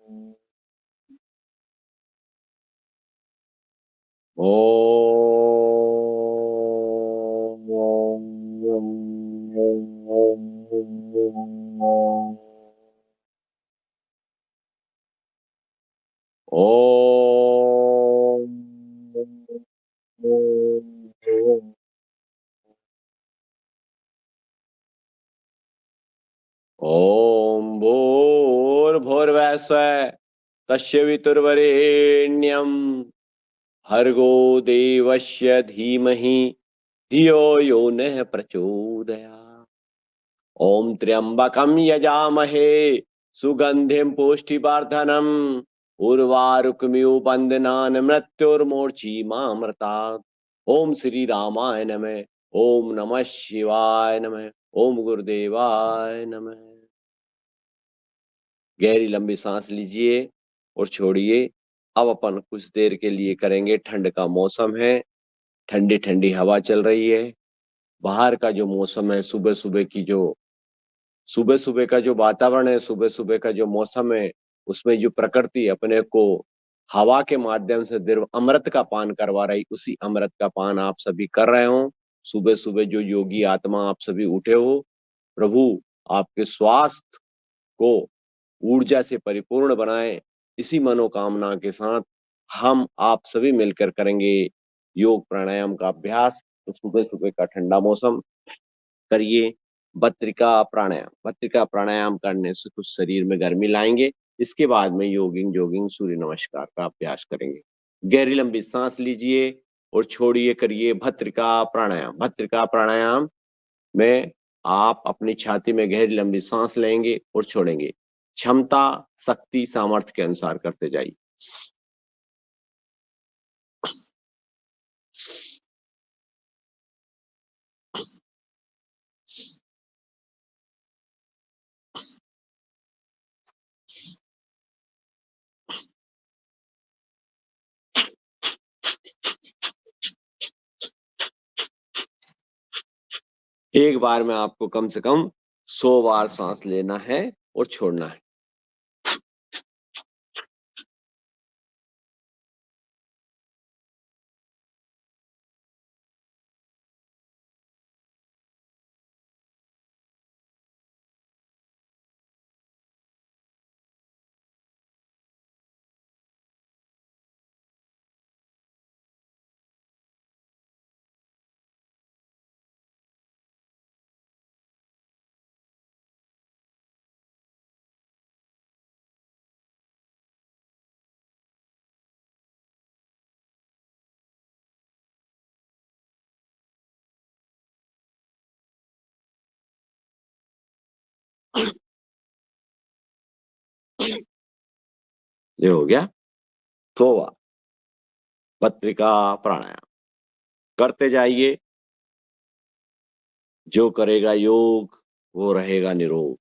ओम भूर्भुवः स्वः तस्य वितुर्वरेण्यं भर्गो देवस्य धीमहि धियो यो नः प्रचोदयात्। ओम त्र्यंबकं यजामहे सुगंधिं पुष्टिवर्धनम् उर्वारुकमिव बन्धनान् मृत्युर्मोक्षीमामृतात्। ओम श्री रामाय नमः। ओम नमः शिवाय नमः। ओम गुरुदेवाय नमः। गहरी लंबी सांस लीजिए और छोड़िए। अब अपन कुछ देर के लिए करेंगे, ठंड का मौसम है, ठंडी ठंडी हवा चल रही है। बाहर का जो मौसम है, सुबह सुबह का जो वातावरण है, सुबह सुबह का जो मौसम है, उसमें जो प्रकृति अपने को हवा के माध्यम से दिव्य अमृत का पान करवा रही, उसी अमृत का पान आप सभी कर रहे हो। सुबह सुबह जो योगी आत्मा आप सभी उठे हो, प्रभु आपके स्वास्थ्य को ऊर्जा से परिपूर्ण बनाए, इसी मनोकामना के साथ हम आप सभी मिलकर करेंगे योग प्राणायाम का अभ्यास। तो सुबह सुबह का ठंडा मौसम, करिए भस्त्रिका प्राणायाम करने से कुछ शरीर में गर्मी लाएंगे। इसके बाद में योगिंग जोगिंग सूर्य नमस्कार का अभ्यास करेंगे। गहरी लंबी सांस लीजिए और छोड़िए, करिए भस्त्रिका प्राणायाम में आप अपनी छाती में गहरी लंबी सांस लेंगे और छोड़ेंगे। क्षमता, शक्ति, सामर्थ्य के अनुसार करते जाइए। एक बार में आपको कम से कम 100 बार सांस लेना है और छोड़ना है। ये हो गया 100 बार भस्त्रिका प्राणायाम करते जाइए। जो करेगा योग वो रहेगा निरोग।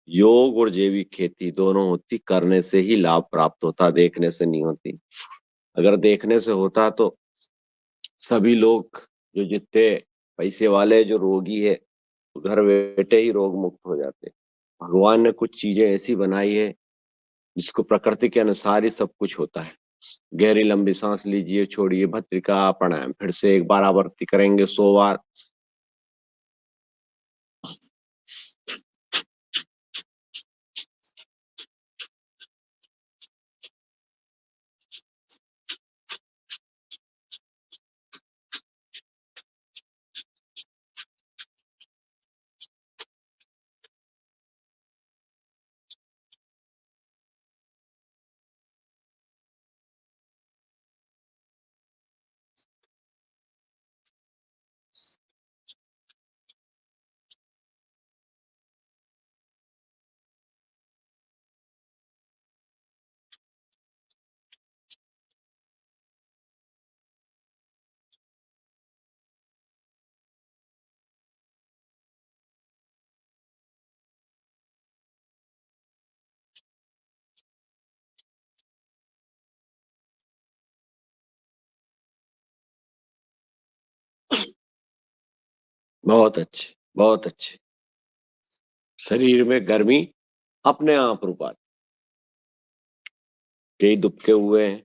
योग और जैविक खेती दोनों होती, करने से ही लाभ प्राप्त होता, देखने से नहीं होती। अगर देखने से होता तो सभी लोग, जो जितने पैसे वाले जो रोगी है, तो घर बैठे ही रोग मुक्त हो जाते। भगवान ने कुछ चीजें ऐसी बनाई है जिसको प्रकृति के अनुसार ही सब कुछ होता है। गहरी लंबी सांस लीजिए, छोड़िए, भस्त्रिका प्राणायाम फिर से एक बार आवृत्ति करेंगे 100 बार। बहुत अच्छे, बहुत अच्छे। शरीर में गर्मी अपने आप रुका। कई दुबके हुए हैं।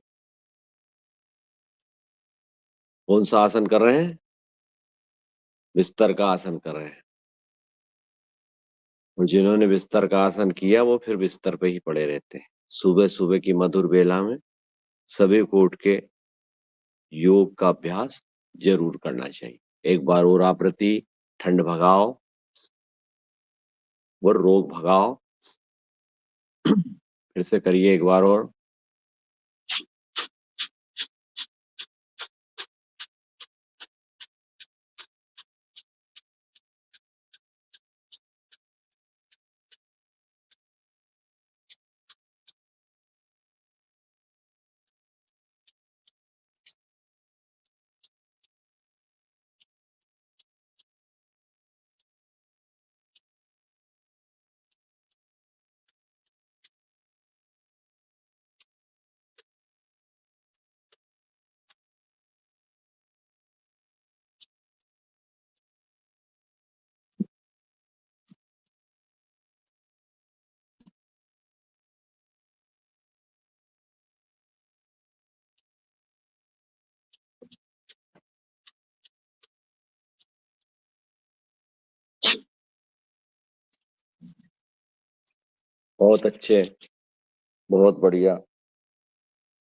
कौन सा आसन कर रहे हैं? बिस्तर का आसन कर रहे हैं। और जिन्होंने बिस्तर का आसन किया वो फिर बिस्तर पे ही पड़े रहते हैं। सुबह सुबह की मधुर बेला में सभी को उठ के योग का अभ्यास जरूर करना चाहिए। एक बार और आप प्रति ठंड भगाओ और रोग भगाओ। फिर से करिए एक बार और। बहुत अच्छे। बहुत बढ़िया।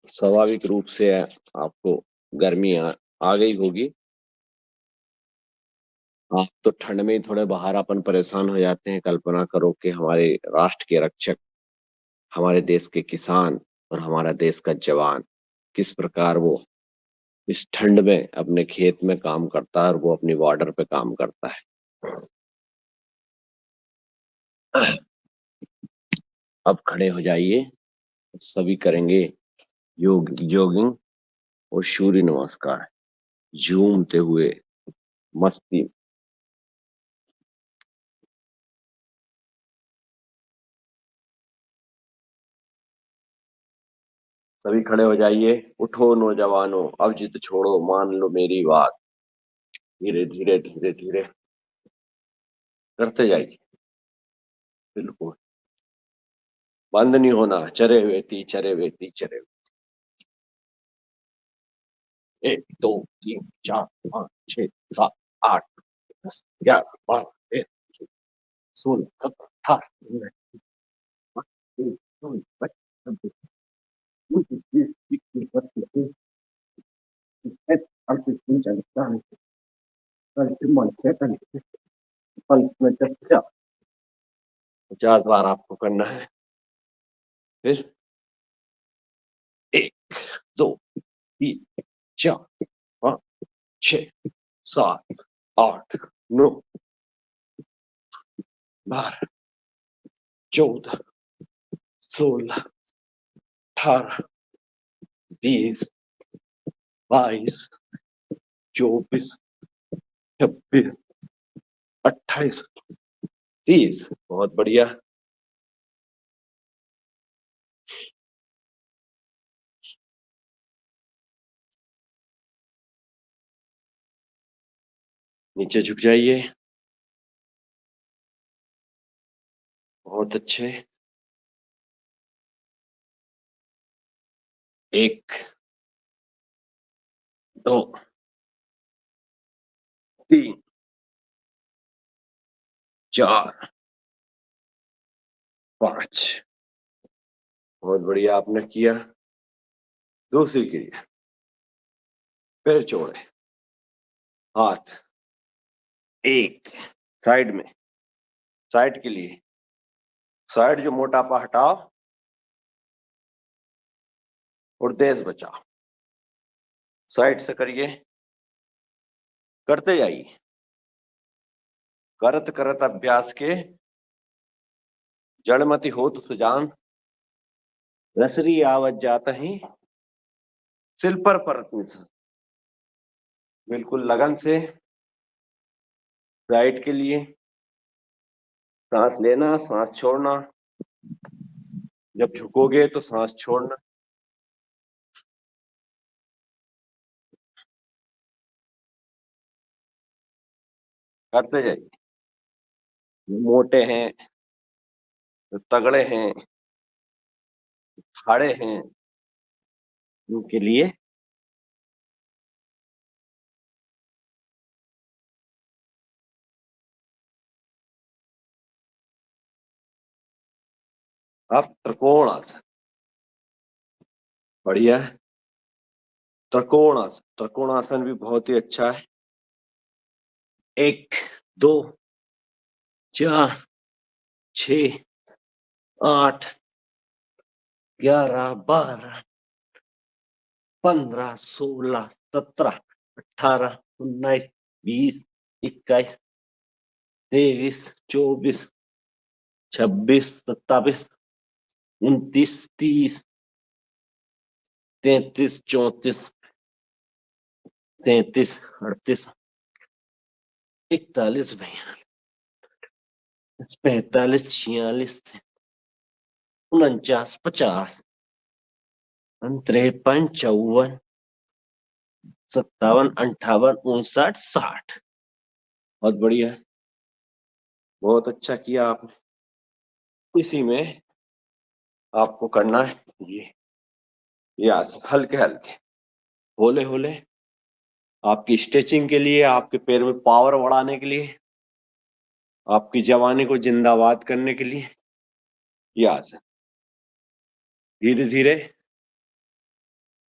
स्वाभाविक रूप से आपको गर्मी आ गई होगी। आप तो ठंड में ही थोड़े बाहर अपन परेशान हो जाते हैं। कल्पना करो कि हमारे राष्ट्र के रक्षक, हमारे देश के किसान और हमारा देश का जवान किस प्रकार वो इस ठंड में अपने खेत में काम करता है और वो अपनी बॉर्डर पे काम करता है। अब खड़े हो जाइए। सभी करेंगे जॉगिंग और सूर्य नमस्कार झूमते हुए मस्ती। सभी खड़े हो जाइए। उठो नौजवानों, अब जिद छोड़ो, मान लो मेरी बात। धीरे धीरे धीरे धीरे करते जाइए। बिल्कुल बंद नहीं होना। चरे वेती चरे वेती चरे। 50 बार आपको करना है। फिर 1, 2, 3, 4, 5, 6, 7, 8, 9, 12, 13, 14, 15, 16, 17, 18, 19, 20, 21, 22, 23, 24, 25, 26, 27, 28, 29, 30। बहुत बढ़िया। नीचे झुक जाइए। बहुत अच्छे। 1, 2, 3, 4, 5। बहुत बढ़िया आपने किया। दूसरी क्रिया। पैर जोड़े, हाथ एक साइड में, साइड के लिए। साइड जो मोटापा हटाओ और देश बचाओ। साइड से करिए। करते जाइए। करत करत अभ्यास के जड़मति होत सुजान। रसरी आवत जात ही सिल पर परत निस। बिल्कुल लगन से साइड के लिए सांस लेना, सांस छोड़ना। जब झुकोगे तो सांस छोड़ना। करते जाइए। मोटे हैं, तगड़े हैं, खड़े हैं, उनके लिए आप त्रिकोण आसन, बढ़िया है। त्रिकोण आसन, त्रिकोण आसन भी बहुत ही अच्छा है। 1, 2, 4, 6, 8, 11, 12, 15, 16, 17, 18, 19, 20, 21, 23, 24, 26, 27, 29, 30, 33, 34, 37, 38, 41, 45, 46, 49, 50, 53, 54, 57, 58, 59, 60। बहुत बढ़िया है, बहुत अच्छा किया आपने। इसी में आपको करना है ये आसन हल्के हल्के, होले होले, आपकी स्ट्रेचिंग के लिए, आपके पैर में पावर बढ़ाने के लिए, आपकी जवानी को जिंदाबाद करने के लिए ये आसन। धीरे धीरे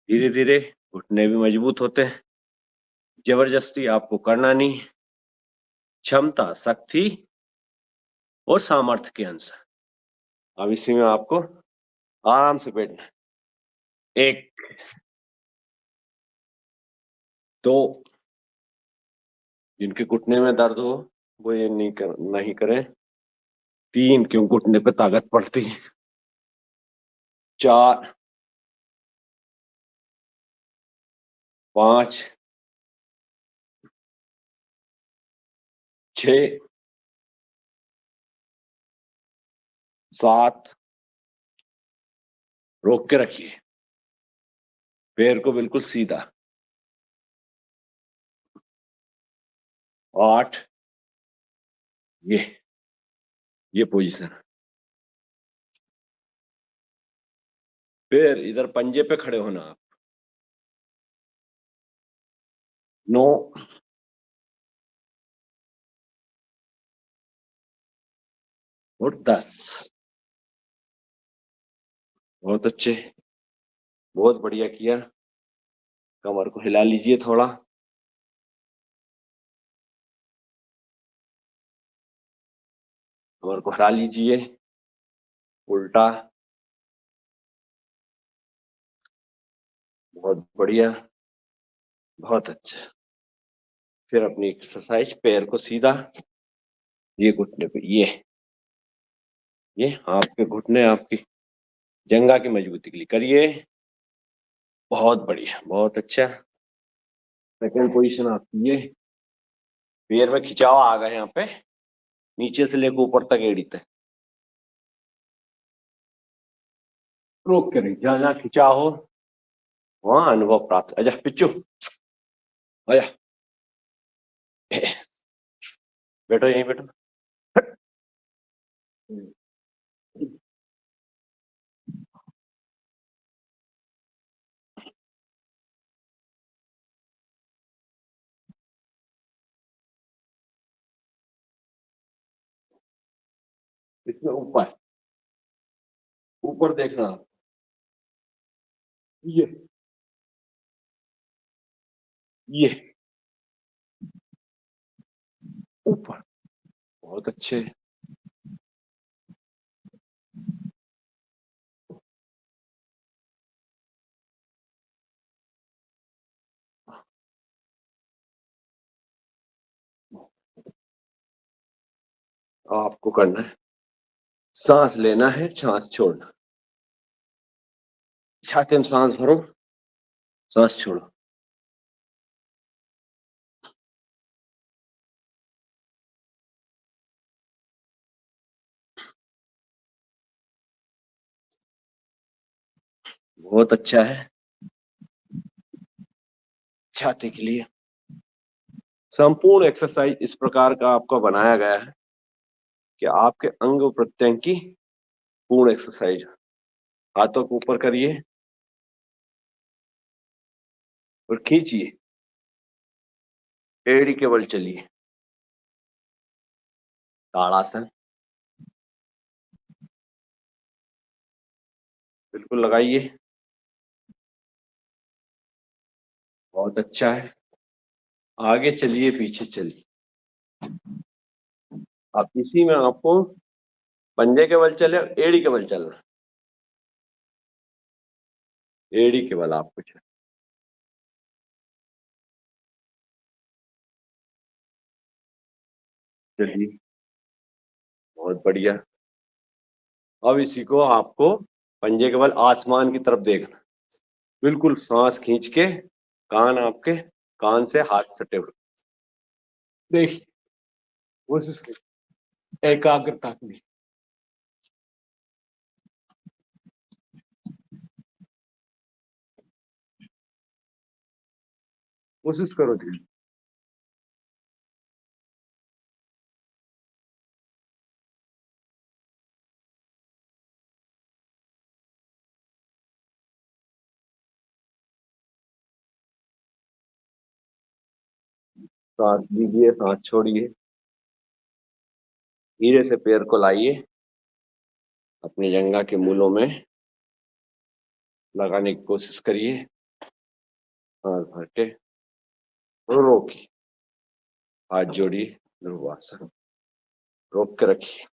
धीरे धीरे घुटने भी मजबूत होते हैं। जबरदस्ती आपको करना नहीं है, क्षमता, शक्ति और सामर्थ्य के अनुसार। अब इसी में आपको आराम से बैठना है। 1, 2, जिनके घुटने में दर्द हो वो ये नहीं करें। 3, क्यों घुटने पे ताकत पड़ती है। 4, 5, 6, 7, रोक के रखिए, पैर को बिल्कुल सीधा। 8, ये पोजीशन। फिर इधर पंजे पे खड़े होना आप। 9, और 10। बहुत अच्छे, बहुत बढ़िया किया। कमर को हिला लीजिए थोड़ा। कमर को हिला लीजिए उल्टा। बहुत बढ़िया, बहुत अच्छा। फिर अपनी एक्सरसाइज, पैर को सीधा, ये घुटने पे, ये आपके घुटने आपकी जंघा की मजबूती के लिए करिए। बहुत बढ़िया, बहुत अच्छा। सेकंड पोजीशन आपकी ये, पैर में खिंचाव आ गया यहाँ पे, नीचे से लेकर ऊपर तक एड़ी तक। रोक के नहीं, जहाँ जहाँ खिंचाव हो वहां अनुभव प्राप्त। आजा पिच्चू, आजा, बैठो यहीं बैठो। इसमें ऊपर ऊपर देखना, ये ये ऊपर। बहुत अच्छे। आपको करना है, सांस लेना है, सांस छोड़ना। छाती में सांस भरो, सांस छोड़ो। बहुत अच्छा है। छाती के लिए संपूर्ण एक्सरसाइज इस प्रकार का आपका बनाया गया है कि आपके अंग प्रत्यंग की पूर्ण एक्सरसाइज। हाथों को ऊपर करिए, और खींचिए, एड़ी के बल चलिए, ताड़ासन बिल्कुल लगाइए, बहुत अच्छा है। आगे चलिए, पीछे चलिए। अब इसी में आपको पंजे के बल चले, एड़ी के बल चलना, एड़ी के बल आपको चलना। चलिए, बहुत बढ़िया। अब इसी को आपको पंजे के बल आसमान की तरफ देखना, बिल्कुल सांस खींच के, कान आपके कान से हाथ सटे हुए, देखिए, कोशिश करिए, एकाग्रता की कोशिश करो धीरे। सांस लीजिए, सांस छोड़िए, धीरे से पैर को लाइए, अपनी जंघा के मूलों में लगाने की कोशिश करिए। सांस भर के रोकिए, हाथ जोड़िए, ध्रुवासन, रोक के रखिए।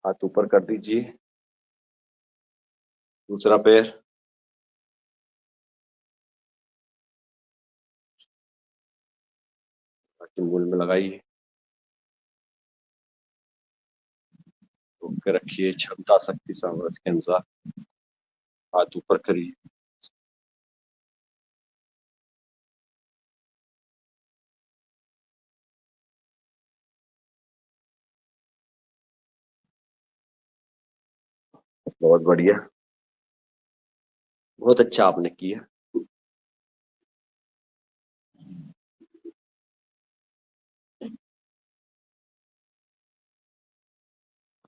हाथ ऊपर कर दीजिए, दूसरा पैर के मूल में लगाइए, रोक के रखिए, क्षमता शक्ति सामर्थ्य के अनुसार हाथ ऊपर करिए। बहुत बढ़िया, बहुत अच्छा आपने किया।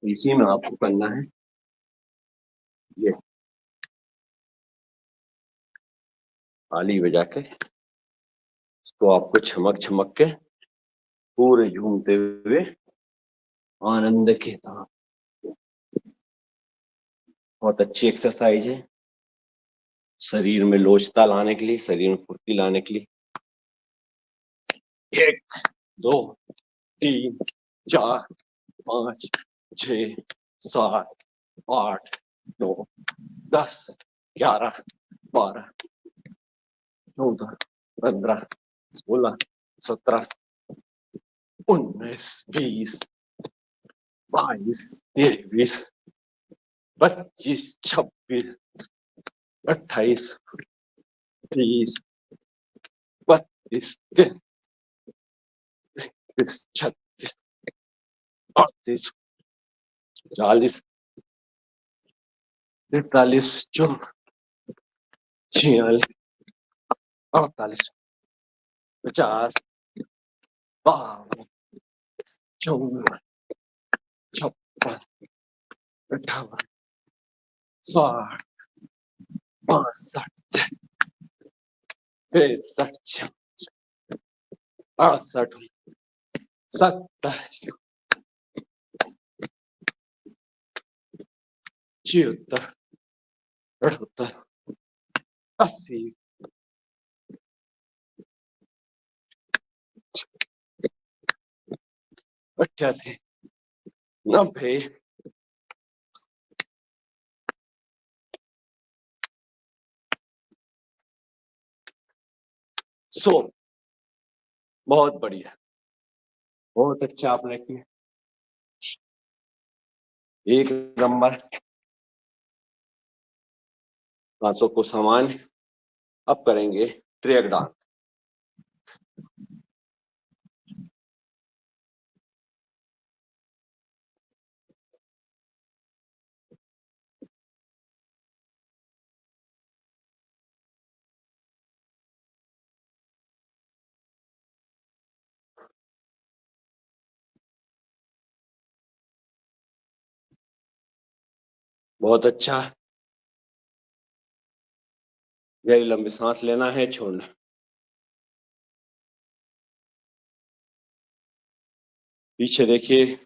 इसी में आपको करना है ये, ताली बजा के इसको आपको छमक छमक के पूरे झूमते हुए आनंद के साथ, बहुत अच्छी एक्सरसाइज है शरीर में लोचता लाने के लिए, शरीर में फुर्ती लाने के लिए। 1 2 3 4 5 6 7 8 9 10 11 12 14 15 16 17 19 20 22 23 25 26 28 30 32 33 36 38 40 43 44 46 48 50 52 53 56 58 60 62 63 64 67 76 78 80 88 90 100। बहुत बढ़िया, बहुत अच्छा आपने किया। एक नंबर, सांसों को समान अब करेंगे त्रियक डांस। बहुत अच्छा। गहरी लंबी सांस लेना है, छोड़ना। पीछे देखिए।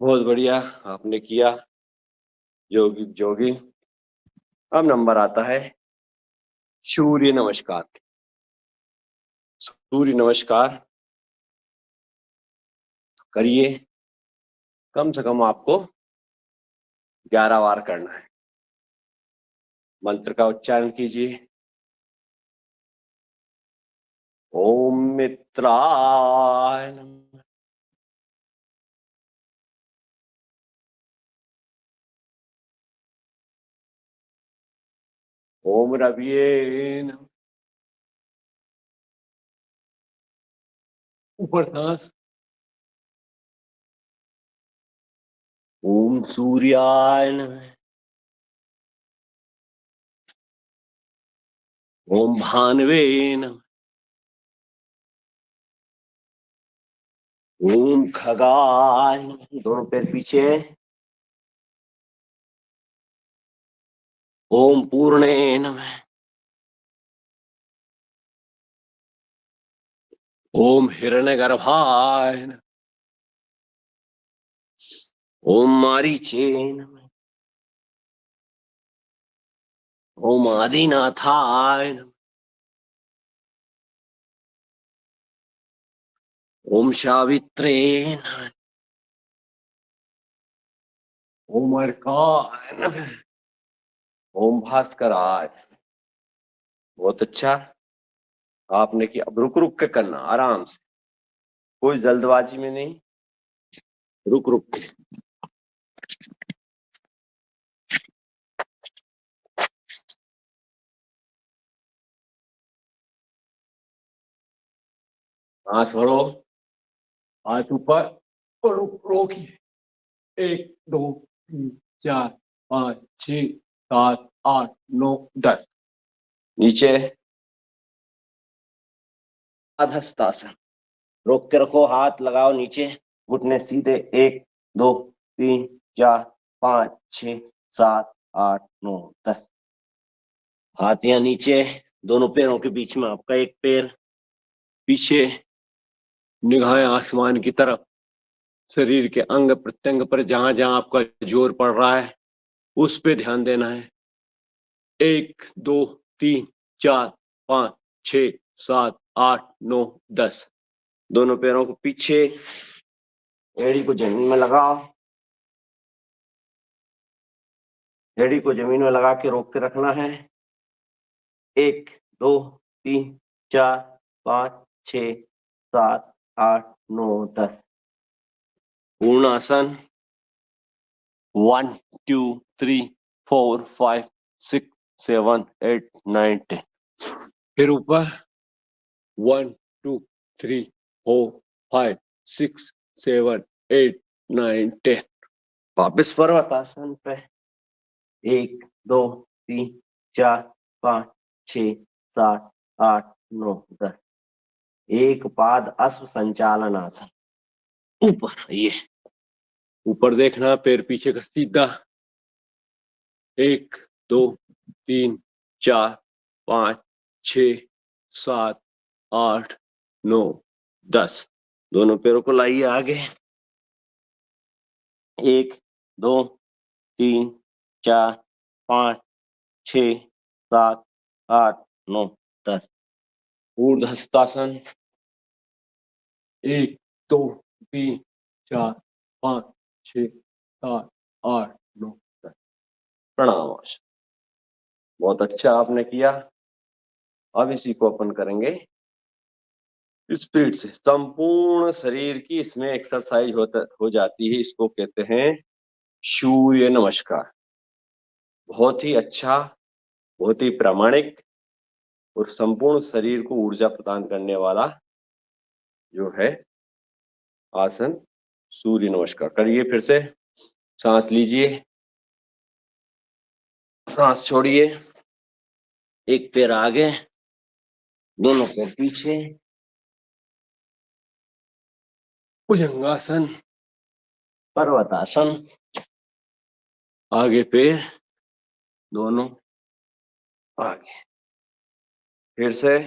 बहुत बढ़िया आपने किया जोगी जोगी। अब नंबर आता है सूर्य नमस्कार। सूर्य नमस्कार करिए। कम से कम आपको 11 बार करना है। मंत्र का उच्चारण कीजिए। ओम मित्राय नमः। ओम रविये नमः। ऊपर सांस। ओम सूर्याय नमः। ओम भानवे नमः। ओम खगाय नमः। दोनों पैर पीछे। ओम पूर्णे नमः। ओम हिरण्यगर्भाय नमः। ओम मारीचे नमः। ओम आदिनाथाय नमः। ओम सावित्रे नमः। ओम अर्काय नमः। ओम भास्कराय। बहुत अच्छा आपने किया। अब रुक रुक के करना, आराम से, कोई जल्दबाजी में नहीं, रुक रुक के। सांस भरो, हाथ ऊपर, और रोकिए। 1 2 3 4 5 6 7 8 9 10। नीचे अधस्तासन। रोक के रखो, हाथ लगाओ नीचे, घुटने सीधे। 1 2 3 4 5 6 7 8 9 10। हाथ यहाँ नीचे, दोनों पैरों के बीच में आपका एक पैर, पीछे निगाहें आसमान की तरफ। शरीर के अंग प्रत्यंग पर जहां जहां आपका जोर पड़ रहा है उस पे ध्यान देना है। 1 2 3 4 5 6 7 8 9 10। दोनों पैरों को पीछे, एड़ी को जमीन में लगाओ। एड़ी को जमीन में लगा के रोक के रखना है। 1 2 3 4 5 6 7 8 9 10। पूर्ण आसन। 1 2 3 4 5 6 7 8 9 10। फिर ऊपर 1 2 3 4 5 6 7 8 9 10। वापिस पर्वतासन पे। 1 2 3 4 5 6 7 8 9 10। एक पाद अश्व संचालन आसन। ऊपर ये, ऊपर देखना, पैर पीछे का सीधा। 1 2 3 4 5 6 7 8 9 10। दोनों पैरों को लाइए आगे। 1 2, 3, 4, 5, 6, 7, 8, 9, 10। ऊर्ध्व हस्तासन। 1, 2, 3, 4, 5, 6, 7, 8, 9, 10। प्रणाम। बहुत अच्छा आपने किया। अब इसी को अपन करेंगे स्पीड से। संपूर्ण शरीर की इसमें एक्सरसाइज हो जाती है। इसको कहते हैं सूर्य नमस्कार। बहुत ही अच्छा, बहुत ही प्रामाणिक और संपूर्ण शरीर को ऊर्जा प्रदान करने वाला जो है आसन सूर्य नमस्कार। करिए फिर से। सांस लीजिए, सांस छोड़िए। एक पैर आगे, दोनों पैर पीछे। भुजंगासन, पर्वतासन। आगे पैर, दोनों आगे। फिर से।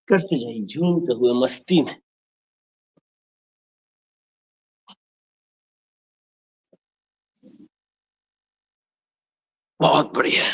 करते जाइए झूमते हुए मस्ती में। बहुत बढ़िया।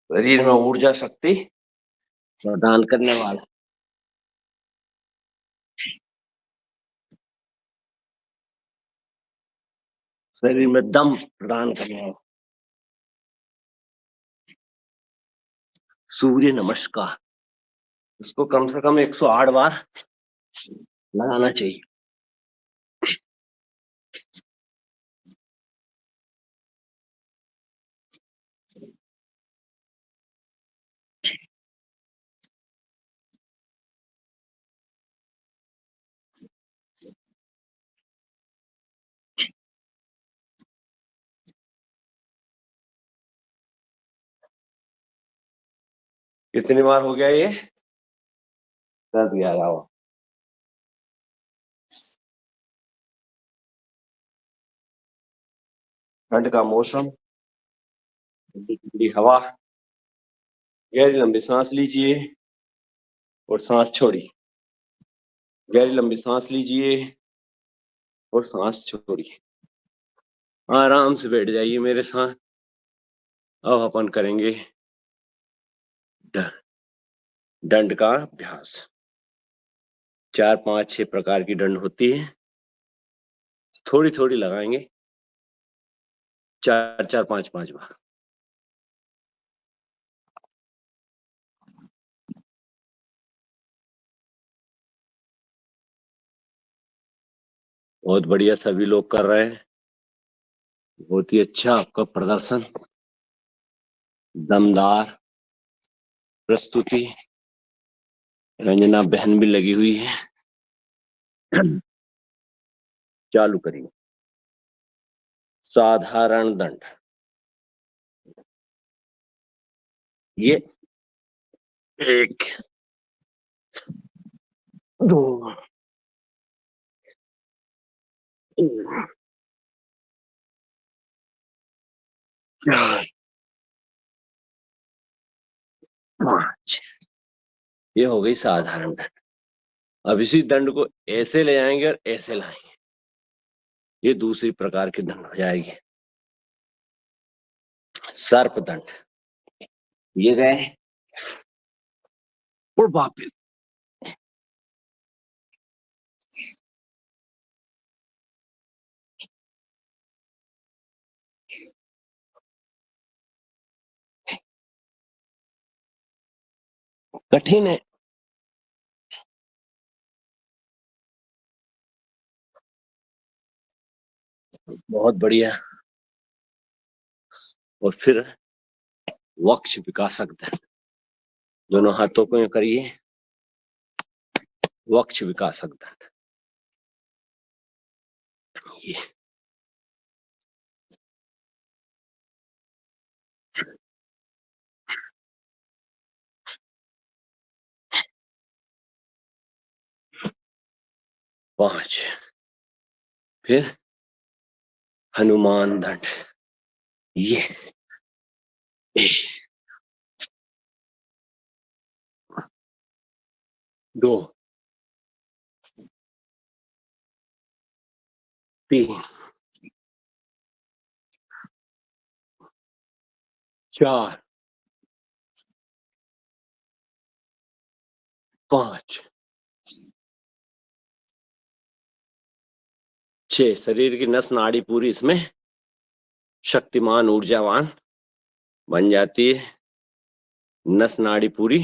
शरीर में ऊर्जा शक्ति प्रदान करने वाला। शरीर में दम प्रदान करने वाला सूर्य नमस्कार। इसको कम से कम 108 बार लगाना चाहिए। कितनी बार हो गया ये? 10, 11। ठंड का मौसम, ठंडी ठंडी हवा। गहरी लंबी सांस लीजिए और सांस छोड़िए। गहरी लंबी सांस लीजिए और सांस छोड़िए। आराम से बैठ जाइए मेरे साथ। अब अपन करेंगे दंड का अभ्यास। 4, 5, 6 प्रकार की दंड होती है। थोड़ी थोड़ी लगाएंगे, 4, 4, 5, 5 बार। बहुत बढ़िया, सभी लोग कर रहे हैं। बहुत ही अच्छा आपका प्रदर्शन, दमदार प्रस्तुति। रंजना बहन भी लगी हुई है। चालू करिए। साधारण दंड। ये 1, 2, 3, 4, 5। ये हो गई साधारण दंड। अब इसी दंड को ऐसे ले जाएंगे और ऐसे लाएंगे। ये दूसरी प्रकार की दंड हो जाएगी, सर्प दंड। ये गए और वापिस। कठिन है। बहुत बढ़िया। और फिर वक्ष विकासक दंड, दोनों हाथों को यूं करिए, वक्ष विकासक दंड। ये 5। फिर हनुमान दंड, ये 1, 2, 3, 4, 5, 6। शरीर की नस नाड़ी पूरी इसमें शक्तिमान ऊर्जावान बन जाती है। नस नाड़ी पूरी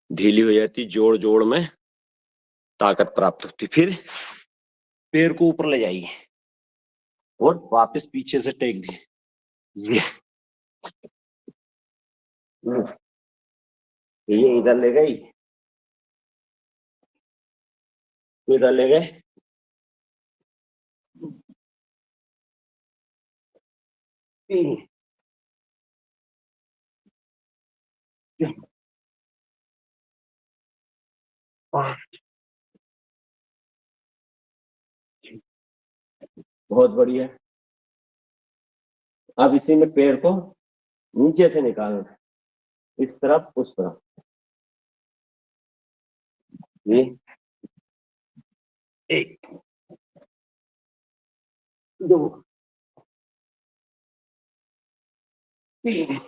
ढीली हो जाती, जोड़ जोड़ में ताकत प्राप्त होती। फिर पैर को ऊपर ले जाइए और वापस पीछे से टेक दिए, ये इधर ले गई, इधर ले गए, बहुत बढ़िया। अब इसी में पैर को नीचे से निकालना, इस तरफ उस तरफ, ये 1, 2, 3,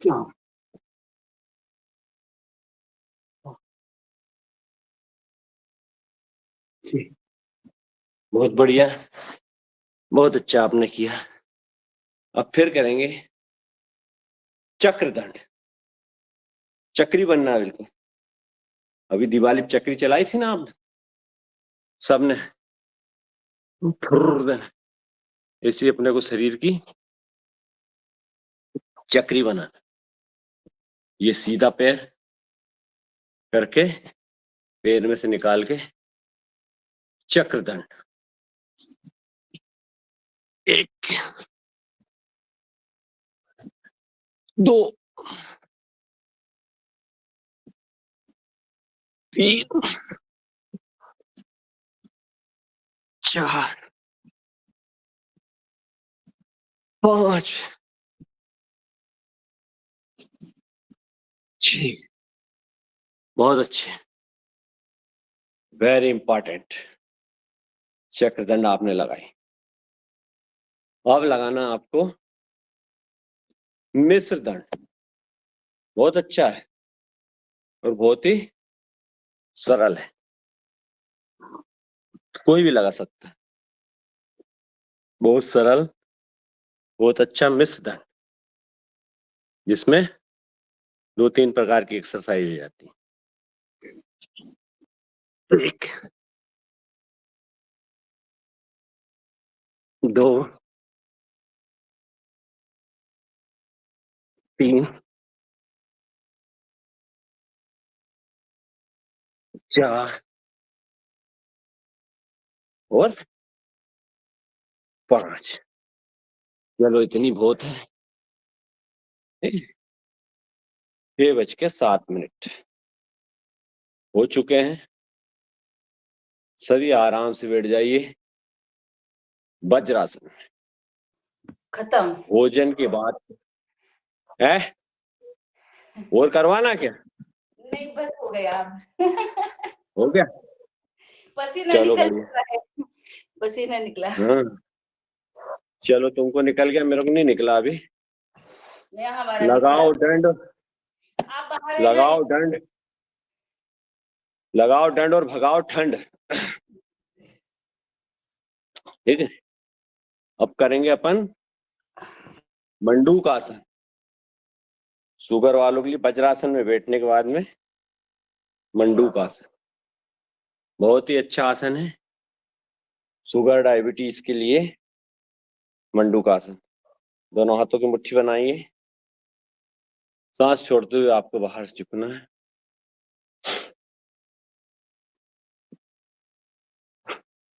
4, बहुत बढ़िया, बहुत अच्छा आपने किया। अब फिर करेंगे चक्र दंड, चक्री बनना है बिल्कुल। अभी दिवाली चक्री चलाई थी ना आपने सबने, इसलिए अपने को शरीर की चक्री बनाना। ये सीधा पैर करके पैर में से निकाल के चक्र दंड, 1, 2, 3, 4, 5, 6। बहुत अच्छे, वेरी इंपॉर्टेंट। चक्र दंड आपने लगाई। अब लगाना आपको मिश्र दंड, बहुत अच्छा है और बहुत ही सरल है, कोई भी लगा सकता है। बहुत सरल, बहुत अच्छा मिश्र दंड, जिसमें 2-3 प्रकार की एक्सरसाइज हो जाती है। 1, 2, 3, 4 और 5। चलो इतनी बहुत है। 6:07 हो चुके हैं। सभी आराम से बैठ जाइए वज्रासन। खत्म। भोजन के बाद है और करवाना क्या? नहीं, बस हो गया। हो गया, पसीना चलो निकल बढ़िया। रहा है, पसीना निकला। हाँ चलो, तुमको निकल गया, मेरे को नहीं निकला अभी। नहीं, हमारा निकला। लगाओ दंड, आप बाहर है ना? लगाओ दंड, लगाओ दंड और भगाओ ठंड। ठीक है, अब करेंगे अपन मंडूक आसन। शुगर वालों के लिए वज्रासन में बैठने के बाद में मंडूक आसन बहुत ही अच्छा आसन है। शुगर डायबिटीज के लिए मंडूकासन। दोनों हाथों की मुट्ठी बनाइए, सांस छोड़ते हुए आपको बाहर झुकना है।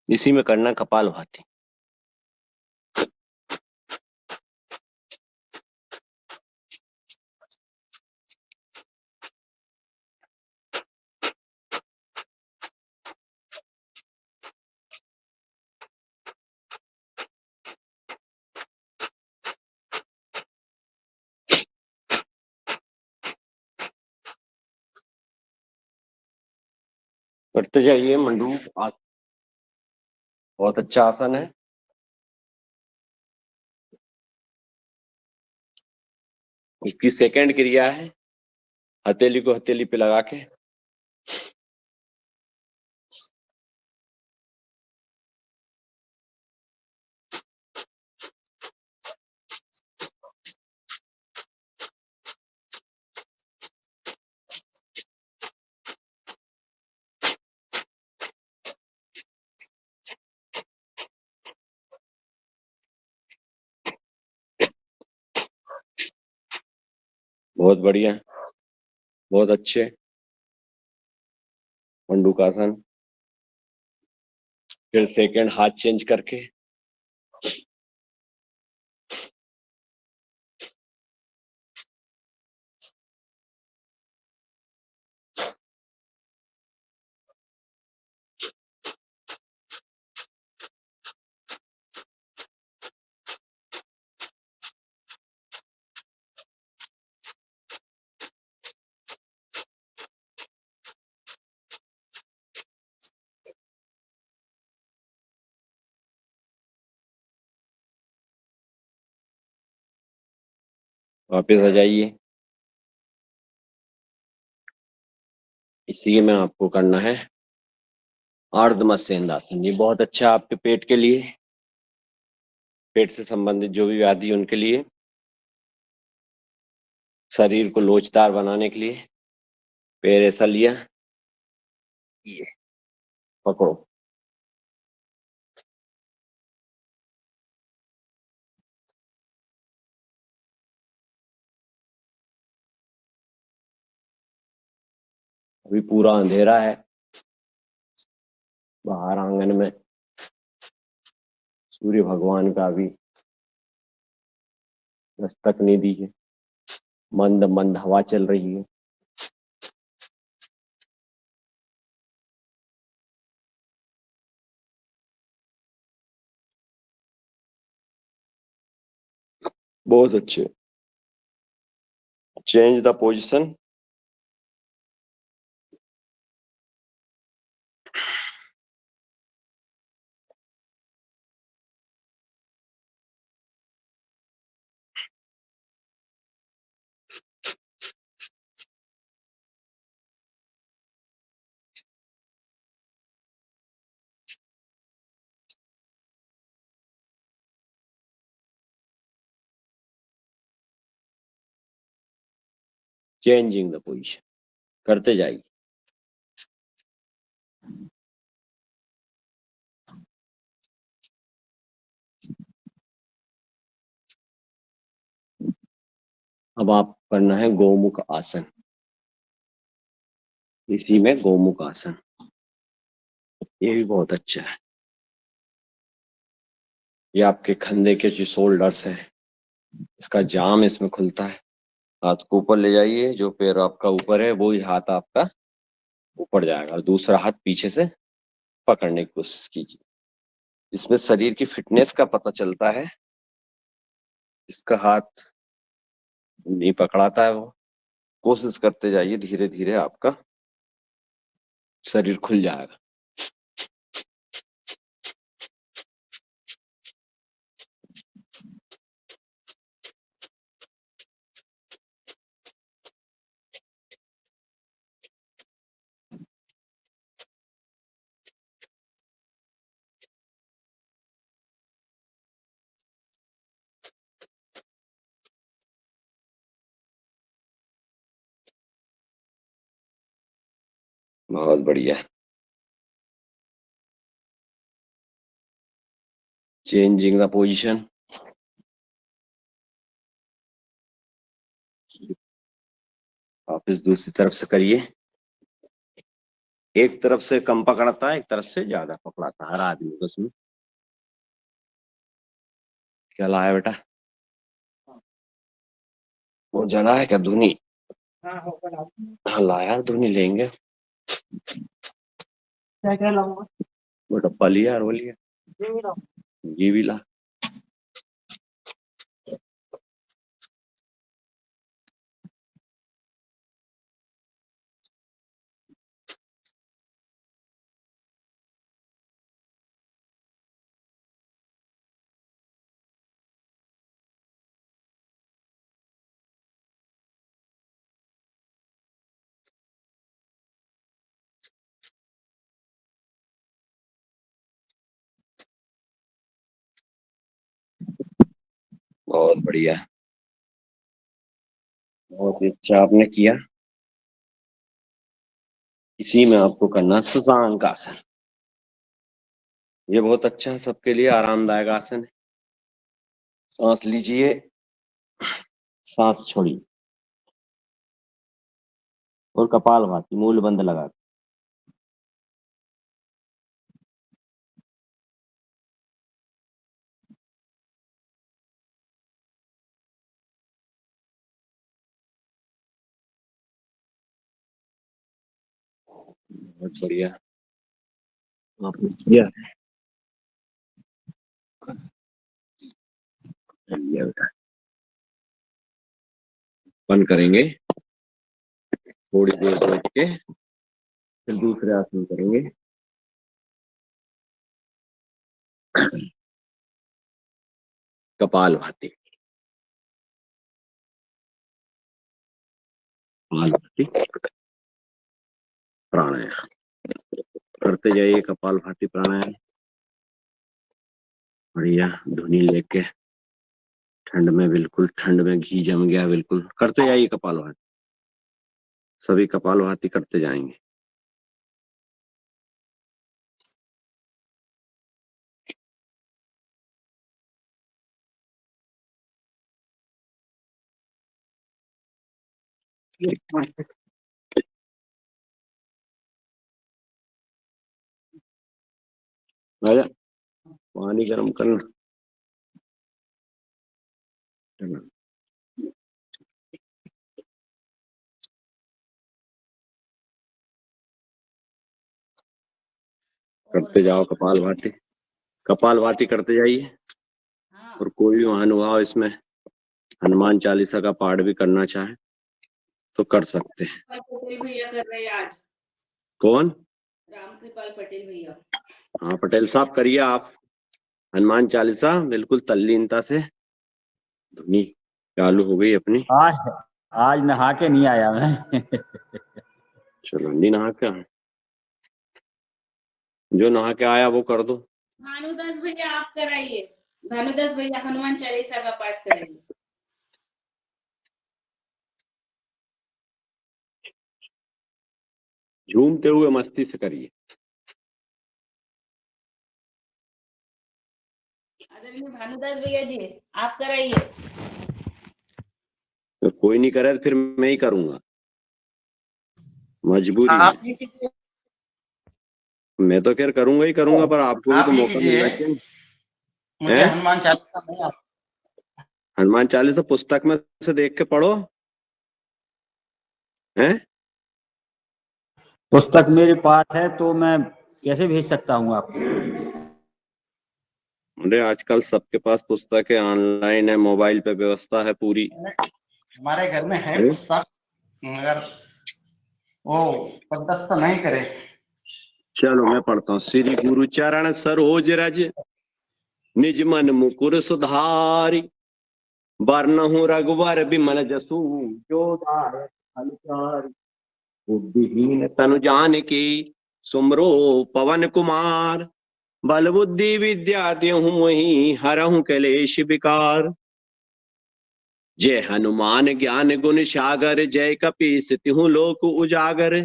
इसी में करना कपालभाति। करते जाइए मंडू आसन, बहुत अच्छा आसन है। इसकी सेकंड क्रिया है, हथेली को हथेली पे लगा के बहुत बढ़िया, बहुत अच्छे। मंडूकासन। फिर सेकंड हाथ चेंज करके वापस आ जाइए। इसी में आपको करना है अर्ध मत्स्येंद्रासन। ये बहुत अच्छा है आपके पेट के लिए, पेट से संबंधित जो भी व्याधि है उनके लिए, शरीर को लोचदार बनाने के लिए। पैर ऐसा लिया, ये पकड़ो। अभी पूरा अंधेरा है, बाहर आंगन में सूर्य भगवान का भी दस्तक नहीं दी है, मंद मंद हवा चल रही है। बहुत अच्छे। Change the position. Changing the position करते जाइए। अब आप करना है गोमुख आसन। इसी में गोमुख आसन, ये भी बहुत अच्छा है। ये आपके कंधे के जो शोल्डर्स है, इसका जाम इसमें खुलता है। हाथ को ऊपर ले जाइए, जो पैर आपका ऊपर है वो ही हाथ आपका ऊपर जाएगा, और दूसरा हाथ पीछे से पकड़ने की कोशिश कीजिए। इसमें शरीर की फिटनेस का पता चलता है। इसका हाथ नहीं पकड़ाता है वो। कोशिश करते जाइए, धीरे धीरे आपका शरीर खुल जाएगा। बहुत बढ़िया। Changing the position. आप इस दूसरी तरफ से करिए। एक तरफ से कम पकड़ता है, एक तरफ से ज्यादा पकड़ाता है हर आदमी को। उसमें क्या लाया बेटा? वो जला है क्या धुनी? हाँ लाया धुनी लेंगे। क्या क्या लाऊंगा? वो डब्बा लिया और वो लिया। ये भी ला। बहुत बढ़िया, बहुत ही अच्छा आपने किया। इसी में आपको करना शशांक आसन। ये बहुत अच्छा है, सबके लिए आरामदायक आसन है। सांस लीजिए, सांस छोड़िए और कपालभाति मूल बंद लगा। बहुत बढ़िया आपने किया है। चलिए बेटा, बंद करेंगे, थोड़ी देर बैठ के फिर दूसरे आसन करेंगे। कपालभाति, कपालभाति प्राणायाम करते जाइए। कपालभाति प्राणायाम बढ़िया। धुनी लेके ठंड में, बिल्कुल ठंड में घी जम गया, बिल्कुल करते जाइए कपालभाति। सभी कपालभाति करते जाएंगे। आजा, पानी गर्म करना। करते जाओ कपालभाति, कपालभाति करते जाइए। हाँ। और कोई भी महानुभाव इसमें हनुमान चालीसा का पाठ भी करना चाहे तो कर सकते हैं। पटेल भैया कर रहे हैं आज। कौन? रामकृपाल पटेल भैया। हाँ पटेल साहब करिए आप हनुमान चालीसा बिल्कुल तल्लीनता से। धुनी चालू हो गई अपनी। आज नहा के नहीं आया मैं। चलो नहीं नहा के, जो नहा के आया वो कर दो। भानुदास भैया आप कराइए। भानुदास भैया हनुमान चालीसा का पाठ कराइए। झूमते हुए मस्ती से करिए। आदरणीय भानुदास भैया जी आप कराइए। तो कोई नहीं करे तो फिर मैं ही करूंगा, मजबूरी में। मैं तो खैर करूंगा ही करूंगा, पर आपको भी तो मौका मिलना चाहिए। मुझे हनुमान चालीसा नहीं आता। हनुमान चालीसा पुस्तक में से देख के पढ़ो। हैं? पुस्तक मेरे पास है तो मैं कैसे भेज सकता हूँ आपको? अरे आजकल सबके पास पुस्तक है, ऑनलाइन है, मोबाइल पे व्यवस्था है पूरी। हमारे घर में है पुस्तक, मगर वो पदस्थ नहीं करे। चलो मैं पढ़ता हूँ। श्री गुरु चरण सरोज रज निज मन मुकुर सुधारी, बरनहु रघुवर बिमल जसु जो दायक फलचारि। बुद्धिहीन तनु जानिके सुमरो पवन कुमार, बल बुद्धि विद्या देहु मोहि हरहु कलेश विकार। जय हनुमान ज्ञान गुण सागर, जय कपीस तिहु लोक उजागर।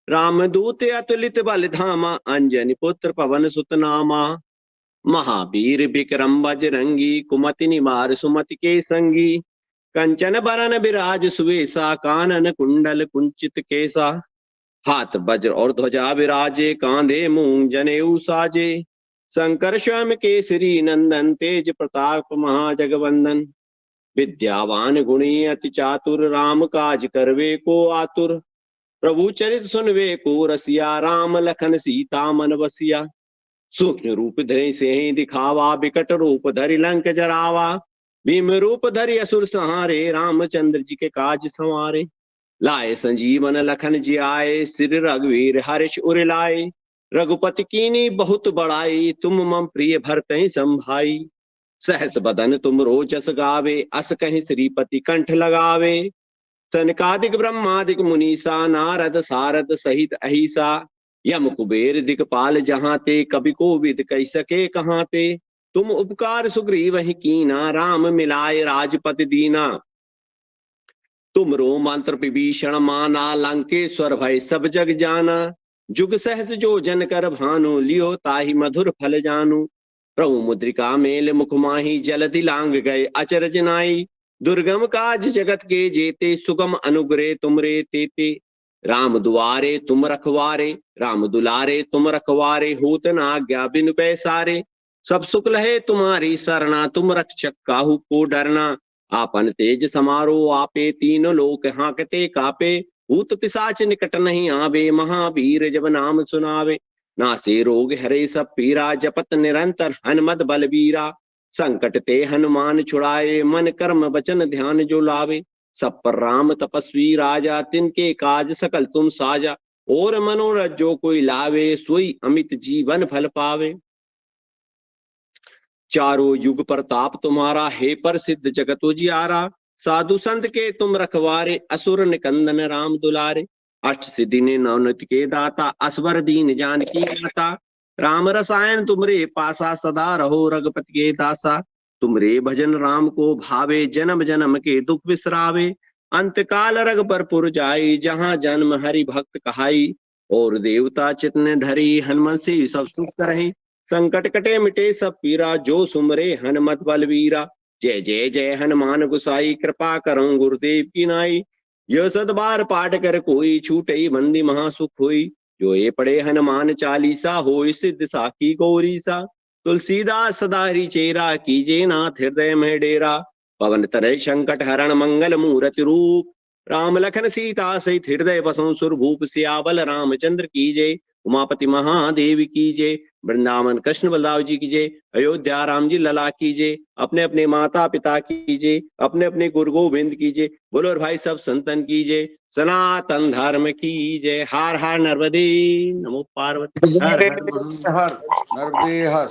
रामदूत अतुलित बल धामा, अंजनी पुत्र पवन सुत नामा। महावीर विक्रम बजरंगी, कुमति निवार सुमति के संगी, कंचन बरन विराज सुवेशा, कानन कुंडल कुंचित केसा, हाथ वज्र और ध्वजा विराजे, कांधे मूंग जनेऊ साजे, शंकर स्वयं केसरी नंदन, तेज प्रताप महाजगवंदन, विद्यावान गुणी अति चातुर, राम काज करवे को आतुर, प्रभु चरित सुनवे को रसिया, राम लखन सीता मन बसिया, सूक्ष्म रूप धरि से दिखावा, विकट रूप धरि लंक जरावा, भीम रूप धरि असुर संहारे, रामचंद्र जी के काज संवारे, लाए संजीवन लखन जी आए, श्री रघुवीर हर्ष उर लाए, रघुपति कीनी बहुत बड़ाई, तुम मम प्रिय भरतहि संभाई, सहस बदन तुम रोजस गावे, अस कहीं श्रीपति कंठ लगावे, सनकादिक ब्रह्मादिक मुनीसा, नारद सारद सहित अहिसा, यम कुबेर दिगपाल जहाँ ते, कवि को विद कह सके कहाँ ते, तुम उपकार सुग्रीव ही कीना, राम मिलाए राजपति दीना, तुमरो मंत्र विभीषण माना, लंकेश्वर भय सब जग जाना, जुग सहज जो जन कर भानु, लियो ताहि मधुर फल जानू, प्रभु मुद्रिका मेल मुख माही, जलधि लांग गए अचरज नाई, दुर्गम काज जगत के जेते, सुगम अनुग्रह तुमरे तेते, राम दुआरे तुम रखवारे, राम दुलारे तुम रखवारे, होत न आज्ञा बिनु पैसारे, सब सुख लहे तुम्हारी सरना, तुम रक्षक काहू को डरना, आपन तेज समारो आपे, तीनों लोक हांकते कापे, भूत पिशाच निकट नहीं आवे, महावीर जब नाम सुनावे, नासे रोग हरे सब पीरा, जपत निरंतर हनुमत बलबीरा, संकट ते हनुमान छुड़ाए, मन कर्म वचन ध्यान जो लावे, सब पर राम तपस्वी राजा, तिनके काज सकल तुम साजा, और मनोरथ जो कोई लावे, सोई अमित जीवन फल पावे, चारों युग प्रताप तुम्हारा, हे प्रसिद्ध जगत उजियारा, साधु संत के तुम रखवारे, असुर निकंदन राम दुलारे, अष्ट सिद्धि ने नवनित के दाता, असवर दीन जानकी माता, राम रसायन तुमरे पासा, सदा रहो रघुपति के दासा, तुमरे भजन राम को भावे, जन्म जन्म के दुख बिसरावे, अंत काल रघुबरपुर जाई, जहाँ जन्म हरि भक्त कहाई, और देवता चित्त धरी, हनुमत से सब सुख करहि, संकट कटे मिटे सब पीरा, जो सुमरे हनुमत बलवीरा, जय जय जय हनुमान गुसाई, कृपा करऊं गुरुदेव की नाई, यह सदबार पाठ कर कोई, छूटे बंदी महासुख होई, जो ये पढ़े हनुमान चालीसा, होय सिद्ध साखी गौरीसा, तुलसीदास सदा हरि चेरा, कीजे नाथ हृदय में डेरा, पवन तरय संकट हरण मंगल मूर्ति रूप, राम लखन सीता सहित हृदय बसों सुरभूप, सियावल रामचंद्र की जय, उमापति महादेव की जय, वृंदावन कृष्ण बलदाव जी की जय, अयोध्या राम जी लला की जय, अपने अपने माता पिता की जय, अपने अपने गुरु गोविंद की जय, बोलो भाई सब संतन की जय, सनातन धर्म की जय, हार हार नर्मदे, नमो पार्वती, हर हर नर्मदे हर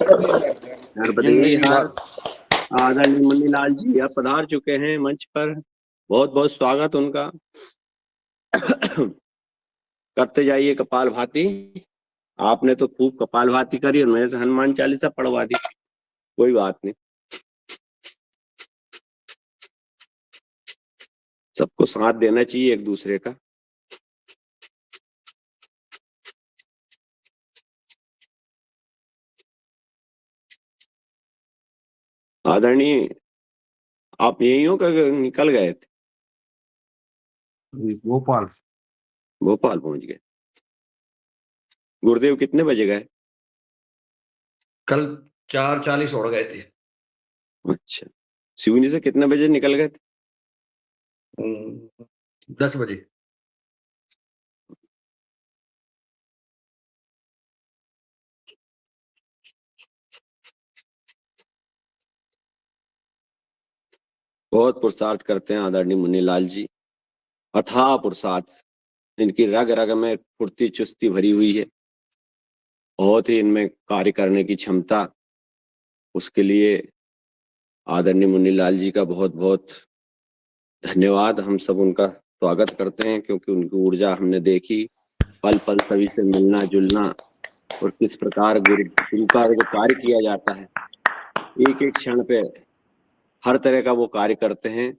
नर्मदे हर। आदरणीय मुन्नीलाल जी अब पधार चुके हैं मंच पर, बहुत बहुत स्वागत उनका। करते जाइए कपाल भाती, आपने तो खूब कपाल भाती करी और मैंने तो हनुमान चालीसा पढ़वा दी, कोई बात नहीं, सबको साथ देना चाहिए एक दूसरे का। आदरणीय आप यही हो कि निकल गए थे? भोपाल भोपाल पहुंच गए। गुरुदेव कितने बजे गए? कल 4:40 उड़ गए थे। अच्छा, सिवनी से कितने बजे निकल गए थे? 10 बजे। बहुत पुरुषार्थ करते हैं आदरणीय मुन्नीलाल जी, अथाह पुरुषार्थ, इनकी रग रग में फुर्ती चुस्ती भरी हुई है, बहुत ही इनमें कार्य करने की क्षमता, उसके लिए आदरणीय मुन्नीलाल जी का बहुत बहुत धन्यवाद। हम सब उनका स्वागत करते हैं क्योंकि उनकी ऊर्जा हमने देखी, पल पल सभी से मिलना जुलना और किस प्रकार गुरु का जो कार्य किया जाता है, एक एक क्षण पे हर तरह का वो कार्य करते हैं,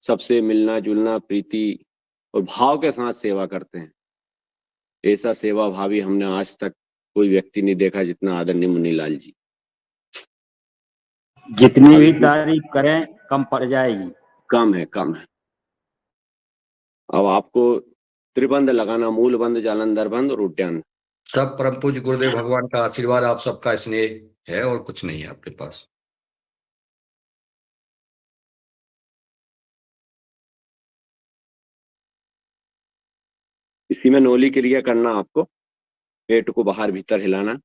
सबसे मिलना जुलना, प्रीति और भाव के साथ सेवा करते हैं। ऐसा सेवा भावी हमने आज तक कोई व्यक्ति नहीं देखा जितना आदरणीय मुन्नीलाल जी। जितनी भी तारीफ करें कम पड़ जाएगी। कम है, कम है। अब आपको त्रिबंध लगाना, मूल बंध, जालंधर बंध और उद्यान। सब परम पूज्य गुरुदेव भगवान का आशीर्वाद, आप सबका स्नेह है और कुछ नहीं है आपके पास। इसी में नोली क्रिया करना, आपको पेट को बाहर भीतर हिलाना।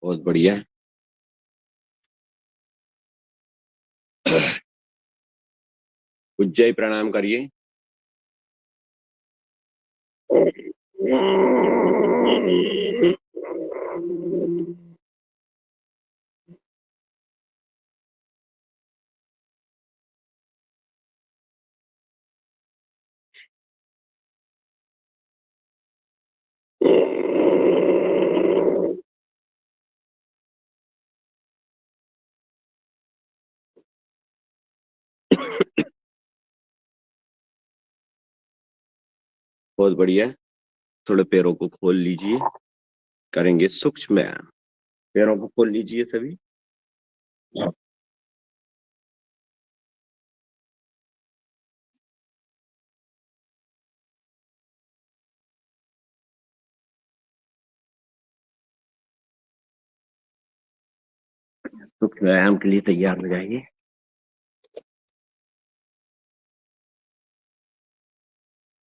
बहुत बढ़िया। उज्जय प्रणाम करिए। बहुत बढ़िया। थोड़े पैरों को खोल लीजिए, करेंगे सूक्ष्म व्यायाम। पैरों को खोल लीजिए सभी। सूक्ष्म व्यायाम के लिए तैयार हो जाइए।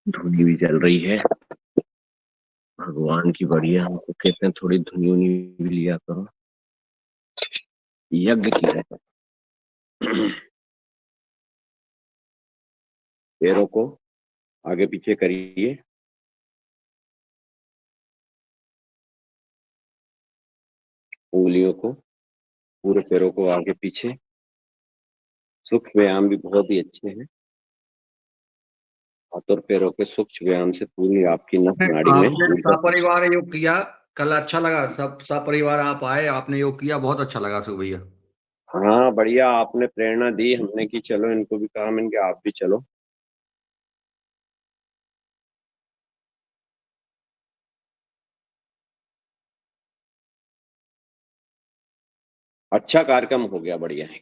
धुनी भी चल रही है। भगवान की बढ़िया, हमको कहते हैं थोड़ी धुनी उनी भी लिया करो, यज्ञ की है। पैरों को आगे पीछे करिए। उंगलियों को, पूरे पैरों को आगे पीछे। सूक्ष्म व्यायाम भी बहुत ही अच्छे हैं। हाथ और पैरों के सूक्ष्म व्यायाम से पूरी आपकी नस नाड़ी में आपने सपरिवार योग किया, कल अच्छा लगा। सब सपरिवार आप आए, आपने योग किया, बहुत अच्छा लगा शिव भैया। हाँ बढ़िया, आपने प्रेरणा दी, हमने कि चलो इनको भी कहा, मैंने कि आप भी चलो। अच्छा कार्यक्रम हो गया, बढ़िया है।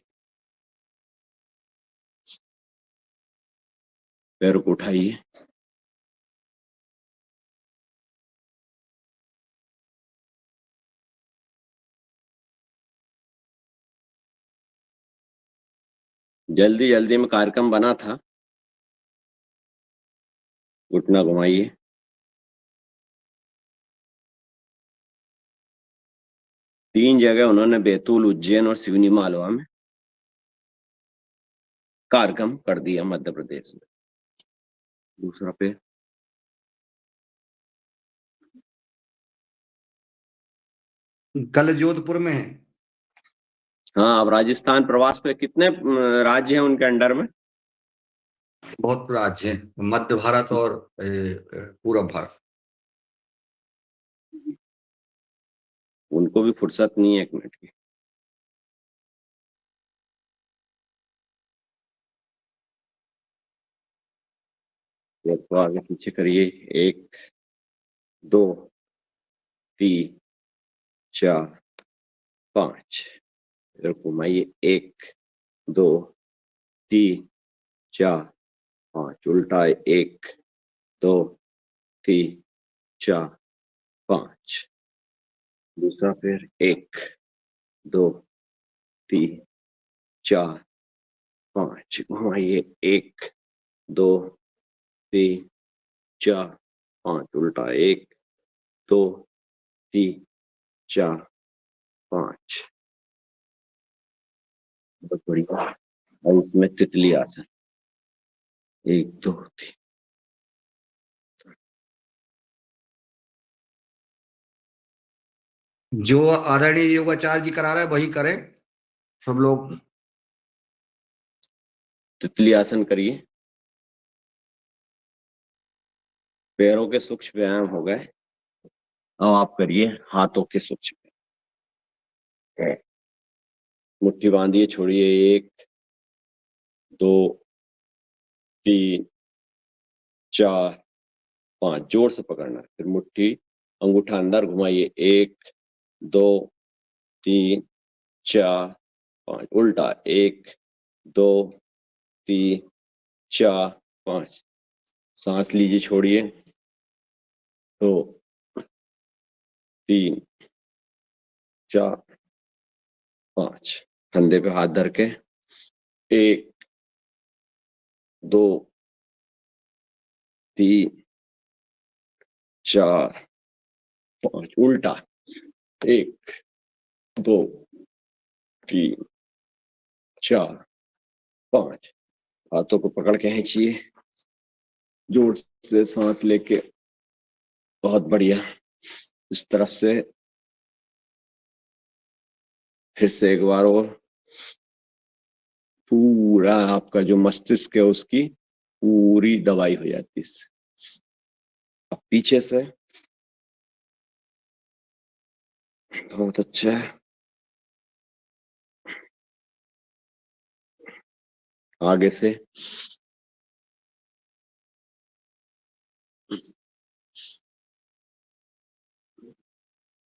पैर को उठाइए। जल्दी जल्दी में कार्यक्रम बना था। घुटना घुमाइए। तीन जगह उन्होंने बैतूल, उज्जैन और सिवनी मालवा में कार्यक्रम कर दिया मध्य प्रदेश में। दूसरा पे कल जोधपुर में है। हाँ, अब राजस्थान प्रवास पे कितने राज्य हैं उनके अंडर में? बहुत राज्य है, मध्य भारत और पूर्व भारत। उनको भी फुर्सत नहीं है एक मिनट की। तो आगे पीछे करिए। 1 2 3 4 5। इधर घुमाइए। 1 2 3 4 5। उल्टा 1 2 3 4 5। दूसरा पैर 1 2 3 4 5। घुमाइए। 1 2 3 4 5। उल्टा 1 2 3 4 5। बहुत बढ़िया। और इसमें तितली आसन, 1 2 3। जो आदरणीय योगाचार्य जी करा रहे हैं वही करें सब लोग। तितली आसन करिए। पैरों के सूक्ष्म व्यायाम हो गए। अब आप करिए हाथों के सूक्ष्म। मुट्ठी बांधिए, छोड़िए। 1 2 3 4 5। जोर से पकड़ना। फिर मुट्ठी, अंगूठा अंदर घुमाइए। 1 2 3 4 5। उल्टा। 1 2 3 4 5। सांस लीजिए, छोड़िए। 2 3 4 5। कंधे पे हाथ धर के 1 2 3 4 5। उल्टा। 1 2 3 4 5। हाथों को पकड़ के खींचिए, जोर से सांस लेके। बहुत बढ़िया। इस तरफ से फिर से एक बार और। पूरा आपका जो मस्तिष्क है उसकी पूरी दवाई हो जाती है इससे। अब पीछे से। बहुत अच्छा है। आगे से।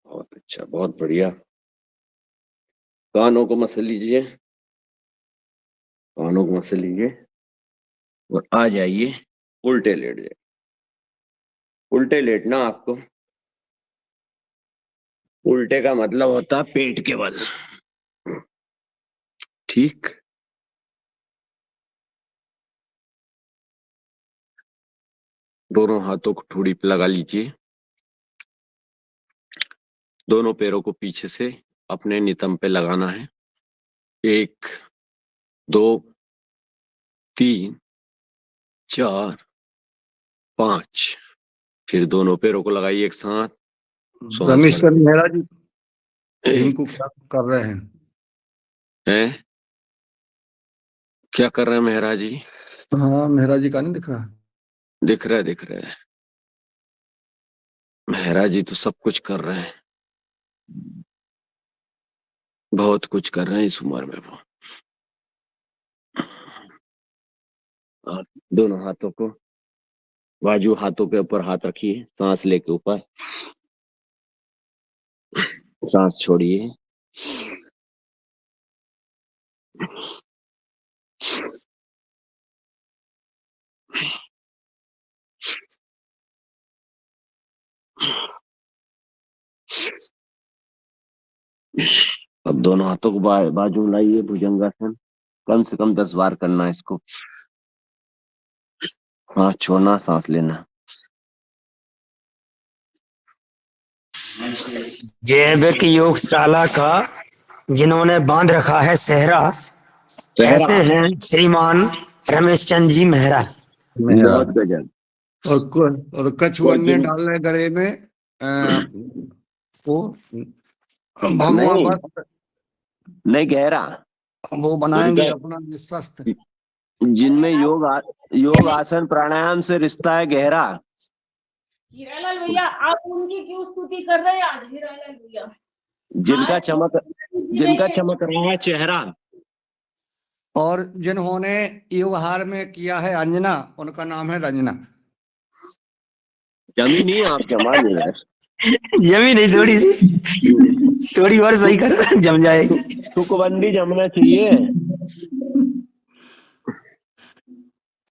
बहुत अच्छा, बहुत बढ़िया। कानों को मसल लीजिए, कानों को मसल लीजिए और आ जाइए उल्टे लेट जाइए। उल्टे लेटना आपको। उल्टे का मतलब होता है पेट के बल। ठीक। दोनों हाथों को ठोड़ी पे लगा लीजिए। दोनों पैरों को पीछे से अपने नितंब पे लगाना है। 1 2 3 4 5। फिर दोनों पैरों को लगाइए एक साथ। श्वास रमेश सर मेहरा जी इनको एक क्या कर रहे हैं? है। क्या कर रहे हैं मेहरा जी? हाँ मेहरा जी का नहीं दिख रहा। दिख रहा है, दिख रहा है। मेहरा जी तो सब कुछ कर रहे हैं, बहुत कुछ कर रहे हैं इस उम्र में वो। और दोनों हाथों को बाजू हाथों के ऊपर हाथ रखिए। सांस लेके ऊपर, सांस छोड़िए। अब दोनों हाथों को बाजू में लाइए। भुजंगासन कम से कम 10 बार करना है इसको। सांस छोड़ना, सांस लेना। जैविक योगशाला का जिन्होंने बांध रखा है सेहरा, चेहरा ऐसे हैं श्रीमान रमेश चंद जी मेहरा। मेहरा बहुत गजब। और कछुआ ने डाल रहे गले में वो भगवा नहीं बस नहीं, गहरा। वो बनाएंगे जिनका अपना निस्वस्थ। जिनमें योग आसन प्राणायाम से रिश्ता है गहरा। हीरालाल भैया, आप उनकी क्यों स्तुति कर रहे हैं आज? हीरालाल भैया, जिनका आज जिनका चमक रहा है चेहरा। और जिन्होंने योगहार में किया है अंजना, उनका नाम है रंजना। जमी नहीं, आप जमा नहीं रहे। जमी नहीं, थोड़ी सी, थोड़ी और सही कर, जम जाएगी। सुकबंदी जमना चाहिए।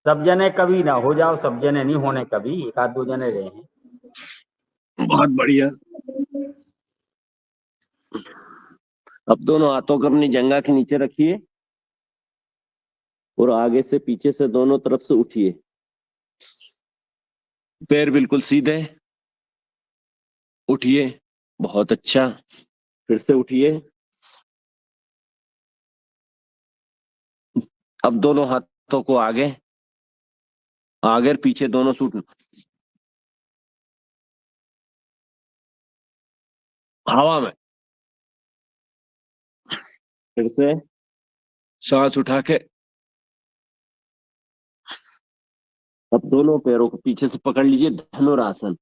सब जने कभी ना हो जाओ, सब जने नहीं होने कभी, 1 आध 2 जने रहे हैं। बहुत बढ़िया। अब दोनों हाथों को अपनी जंघा के नीचे रखिए और आगे से पीछे से दोनों तरफ से उठिए। पैर बिल्कुल सीधे। उठिए। बहुत अच्छा। फिर से उठिए। अब दोनों हाथों को आगे आगे और पीछे दोनों सूट हवा में। फिर से सांस उठा के अब दोनों पैरों को पीछे से पकड़ लीजिए, धनुरासन।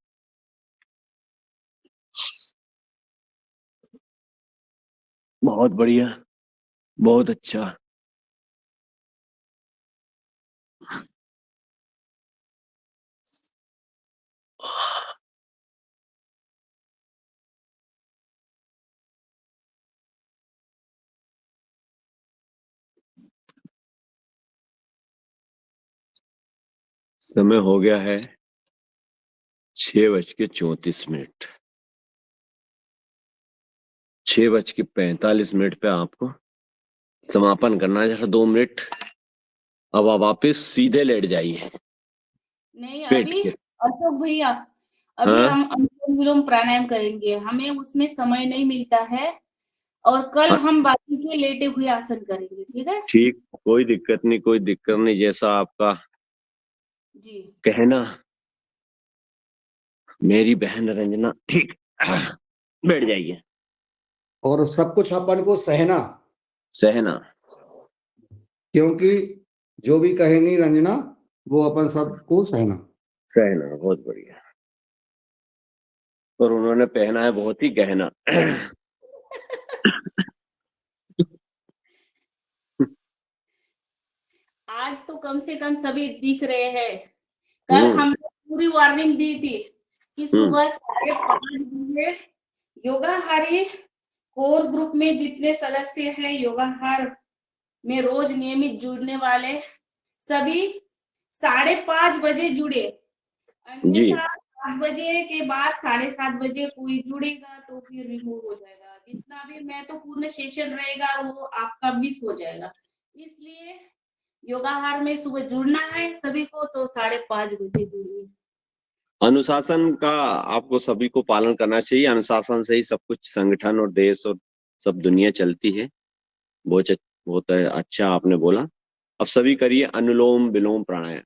बहुत बढ़िया, बहुत अच्छा। समय हो गया है 6:34। 6:45 पे आपको समापन करना है। जरा 2 मिनट। अब आप वापिस सीधे लेट जाइए नहीं पेट अभी के। अशोक भैया, अभी हाँ हम अनुलोम विलोम प्राणायाम करेंगे, हमें उसमें समय नहीं मिलता है, और कल हाँ, हम बाकी के लेटे हुए आसन करेंगे, ठीक है ठीक, कोई दिक्कत नहीं, कोई दिक्कत नहीं, जैसा आपका जी। कहना मेरी बहन रंजना। ठीक, बैठ जाइए। और सब कुछ अपन को सहना, सहना। क्योंकि जो भी कहेंगी रंजना वो अपन सबको सहना। सहना, बहुत बढ़िया। और उन्होंने पहना है बहुत ही गहना। आज तो कम से कम सभी दिख रहे हैं। कल हम्म हमने पूरी वार्निंग दी थी कि हम्म सुबह 5:30 बजे योगाहारी कोर ग्रुप में जितने सदस्य हैं योगाहार में रोज नियमित जुड़ने वाले सभी 5:30 बजे जुड़े, जी। अन्यथा 7 बजे के बाद 7:30 बजे कोई जुड़ेगा तो फिर रिमूव हो जाएगा। जितना भी मैं तो पूर्ण सेशन रहेगा वो आपका मिस हो जाएगा, इसलिए योगाहार में सुबह जुड़ना है सभी को तो 5:30 बजे जुड़िए। अनुशासन का आपको सभी को पालन करना चाहिए। अनुशासन से ही सब कुछ संगठन और देश और सब दुनिया चलती है। बहुत अच्छा आपने बोला। अब सभी करिए अनुलोम विलोम प्राणायाम।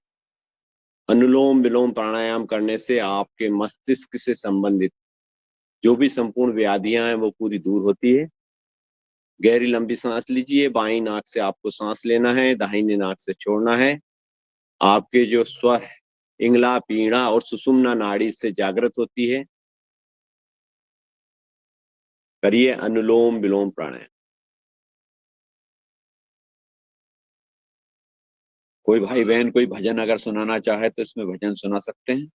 अनुलोम विलोम प्राणायाम करने से आपके मस्तिष्क से संबंधित जो भी संपूर्ण व्याधियां हैं वो पूरी दूर होती है। गहरी लंबी सांस लीजिए। बाईं नाक से आपको सांस लेना है, दाहिनी नाक से छोड़ना है। आपके जो स्वर इंगला, पीड़ा और सुषुम्ना नाड़ी से जागृत होती है। करिए अनुलोम विलोम प्राणायाम। कोई भाई बहन कोई भजन अगर सुनाना चाहे तो इसमें भजन सुना सकते हैं।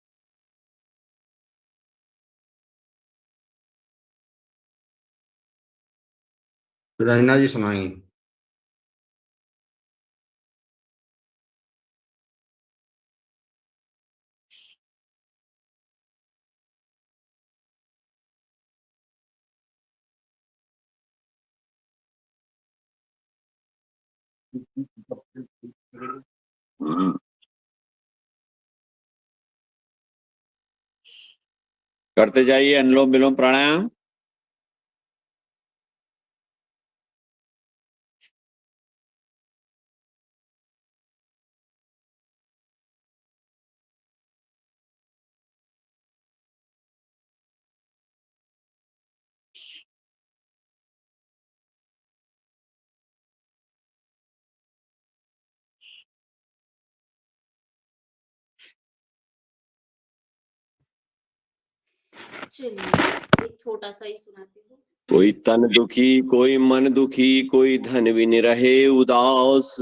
रंजना जी सुनाएंगी। हम्म, करते जाइए अनुलोम विलोम प्राणायाम। चलिए एक छोटा सा ही सुनाती हूँ। कोई तन दुखी, कोई मन दुखी, कोई धन बिन रहे उदास।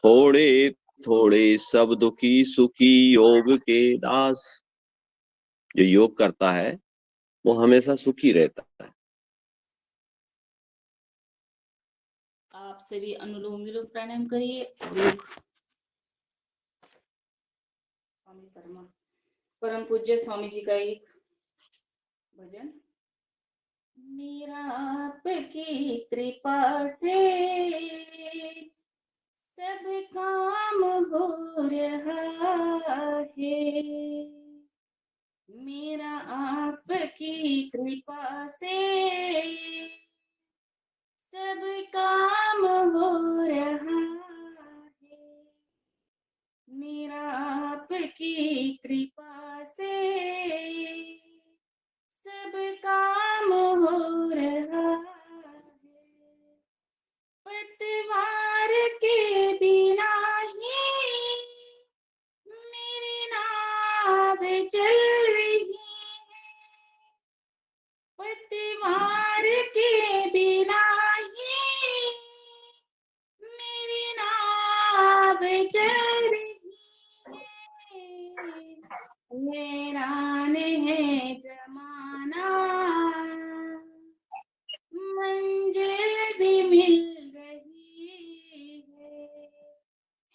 थोड़े थोड़े सब दुखी, सुखी योग के दास। जो योग करता है वो हमेशा सुखी रहता है। आप सभी अनुलोम विलोम प्राणायाम करिए और योग। स्वामी परम पूज्य स्वामी जी का एक भजन। मेरा आपकी कृपा से सब काम हो रहा है, मेरा आपकी कृपा से सब काम हो रहा आपकी कृपा से सब काम हो रहा है। पतवार के बिना ही मेरी नाव चल रही है। पतवार के बिना ही मेरी नाव चल रही है। हैरान है जमाना, मंजिल भी मिल रही है।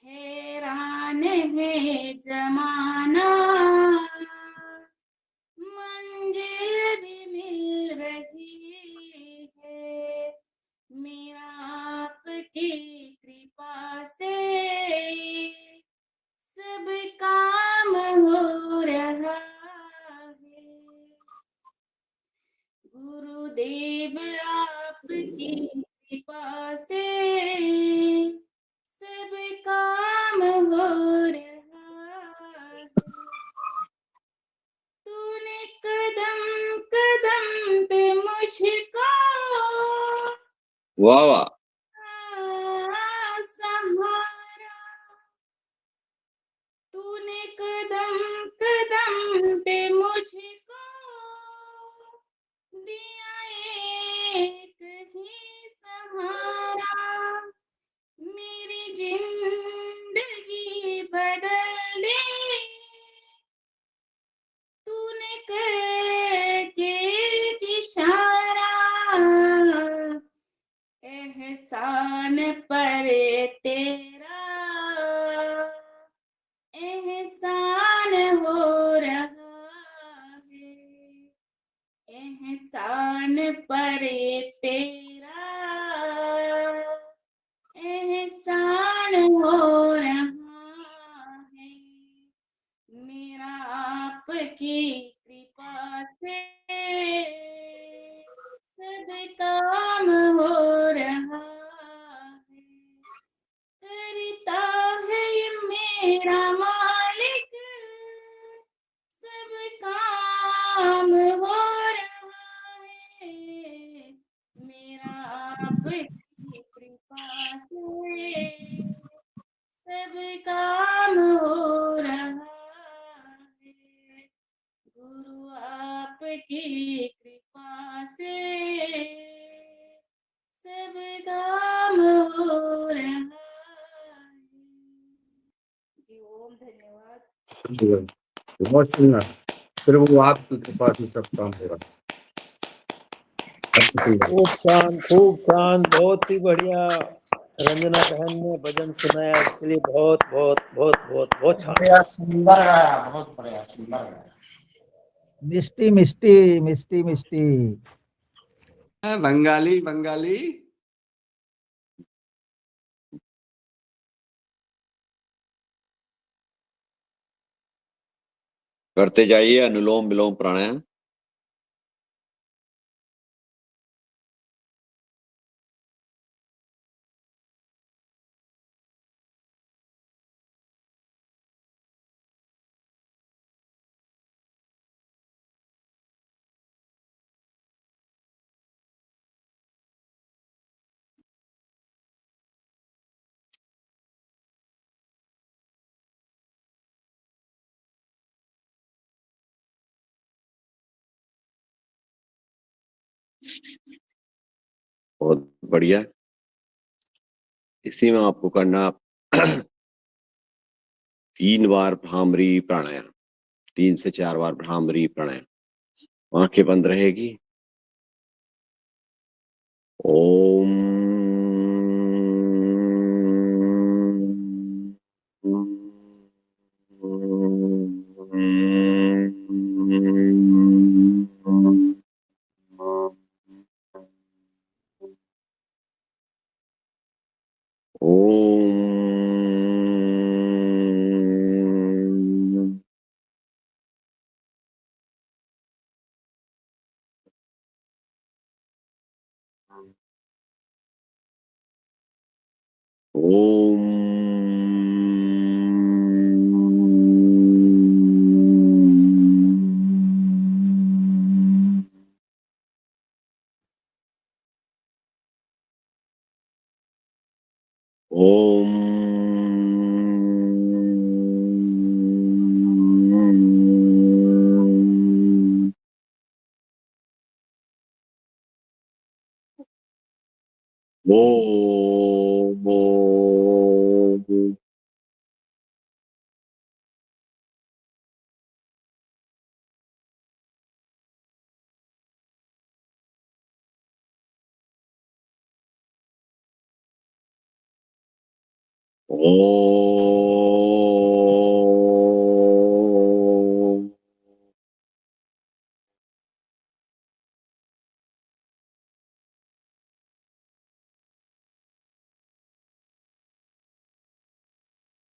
हैरान है जमाना, मंजिल भी मिल रही है। मेरा आपकी कृपा से सब काम हो रहा है। गुरुदेव आपकी कृपा से सब काम हो रहा है। तूने कदम कदम पे मुझको वाह वाह। सहारा। तूने कदम कदम पे मुझको दिया एक ही सहारा। मेरी जिंदगी बदल दी तूने करके एक इशारा। एहसान पर तेरा एहसान हो रहा है। एहसान पर तेरा एहसान हो रहा है। मेरा आपकी कृपा से सब काम हो रहा है। करता है ये मेरा मालिक, सब काम हो रहा है। मेरा आपकी कृपा से सब काम हो रहा है। गुरु आपकी कृपा से सब काम हो रहा है। जी ओम धन्यवाद। बहुत सुंदर। फिर वो आपकी कृपा से सब काम हो रहा है। खूब शांत, बहुत ही बढ़िया। रंजना बहन ने भजन सुनाया, इसके लिए बहुत बहुत बहुत बहुत बहुत शांत। बढ़िया, सुंदर गाया, बहुत बढ़िया, सुंदर गाया। मिष्टी मिष्टी मिष्टी मिष्टी। बंगाली बंगाली। करते जाइए अनुलोम विलोम प्राणायाम। बहुत बढ़िया। इसी में आपको करना 3 बार भ्रामरी प्राणायाम, 3 से 4 बार भ्रामरी प्राणायाम। आंखें बंद रहेगी। ओम ओम। ओम ओम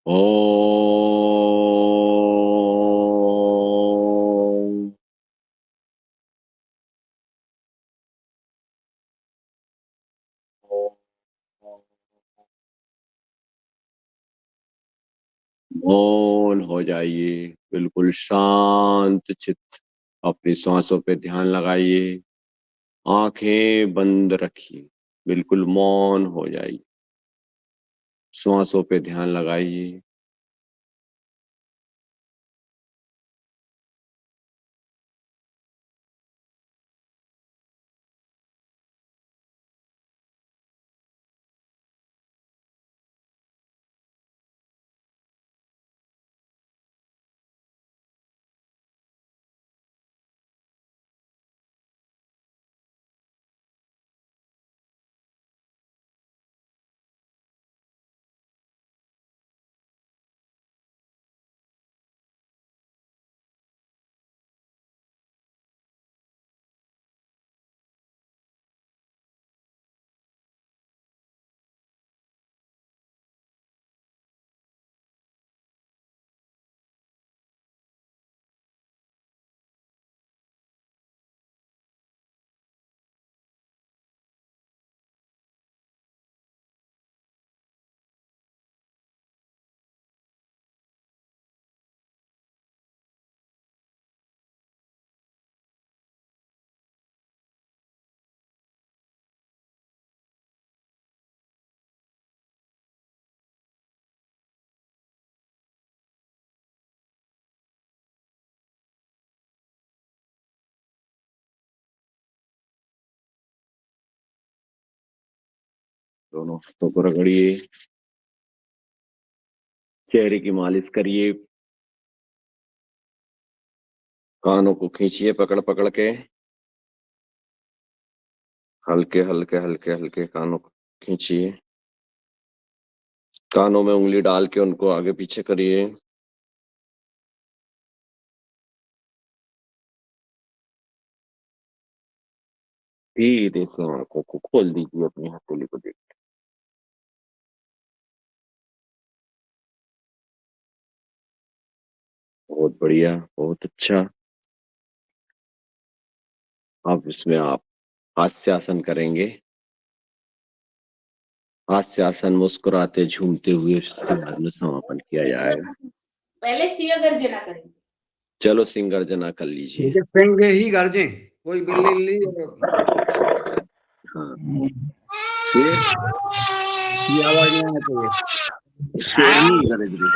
ओम ओम मौन हो जाइए, बिल्कुल शांत चित्त अपनी सांसों पे ध्यान लगाइए, आंखें बंद रखिए, बिल्कुल मौन हो जाइए, सांसों पे ध्यान लगाइए। दोनों हाथों को रगड़िए, चेहरे की मालिश करिए, कानों को खींचिए पकड़ पकड़ के, हल्के हल्के हल्के हल्के कानों को खींचिए, कानों में उंगली डाल के उनको आगे पीछे करिए। धीरे से आंखों को खोल दीजिए अपनी हथेली को देख। बहुत बढ़िया, बहुत अच्छा। अब इसमें आप हास्यासन करेंगे। हास्यासन मुस्कुराते झूमते हुए में समापन किया जाएगा। पहले सिंह गर्जना करेंगे। चलो सिंह गर्जना कर लीजिए। सिंह ही गर्जे, कोई बिल्ली ली हाँ, की आवाज नहीं आना चाहिए। शेर नहीं गरज रही।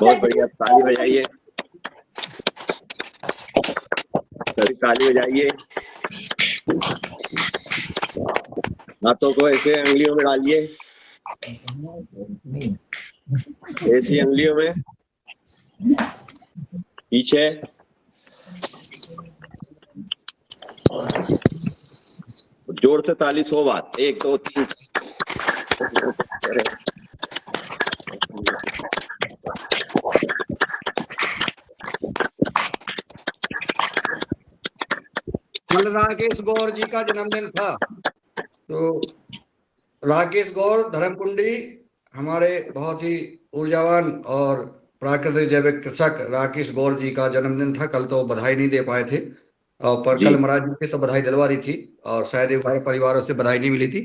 बहुत बढ़िया, ताली बजाइए, सभी ताली बजाइए। हाथों को ऐसे अंगुलियों में डालिए, ऐसी अंगुलियों में पीछे। जोर से ताली 100 बार, 1 2 3। कल राकेश गौर जी का जन्मदिन था, तो राकेश गौर धर्मकुंडी, हमारे बहुत ही ऊर्जावान और प्राकृतिक जैविक कृषक राकेश गौर जी का जन्मदिन था। कल तो बधाई नहीं दे पाए थे, और पर जी। कल महाराज जी से तो बधाई दिलवा दी थी, और शायद एक भाई परिवारों से बधाई नहीं मिली थी,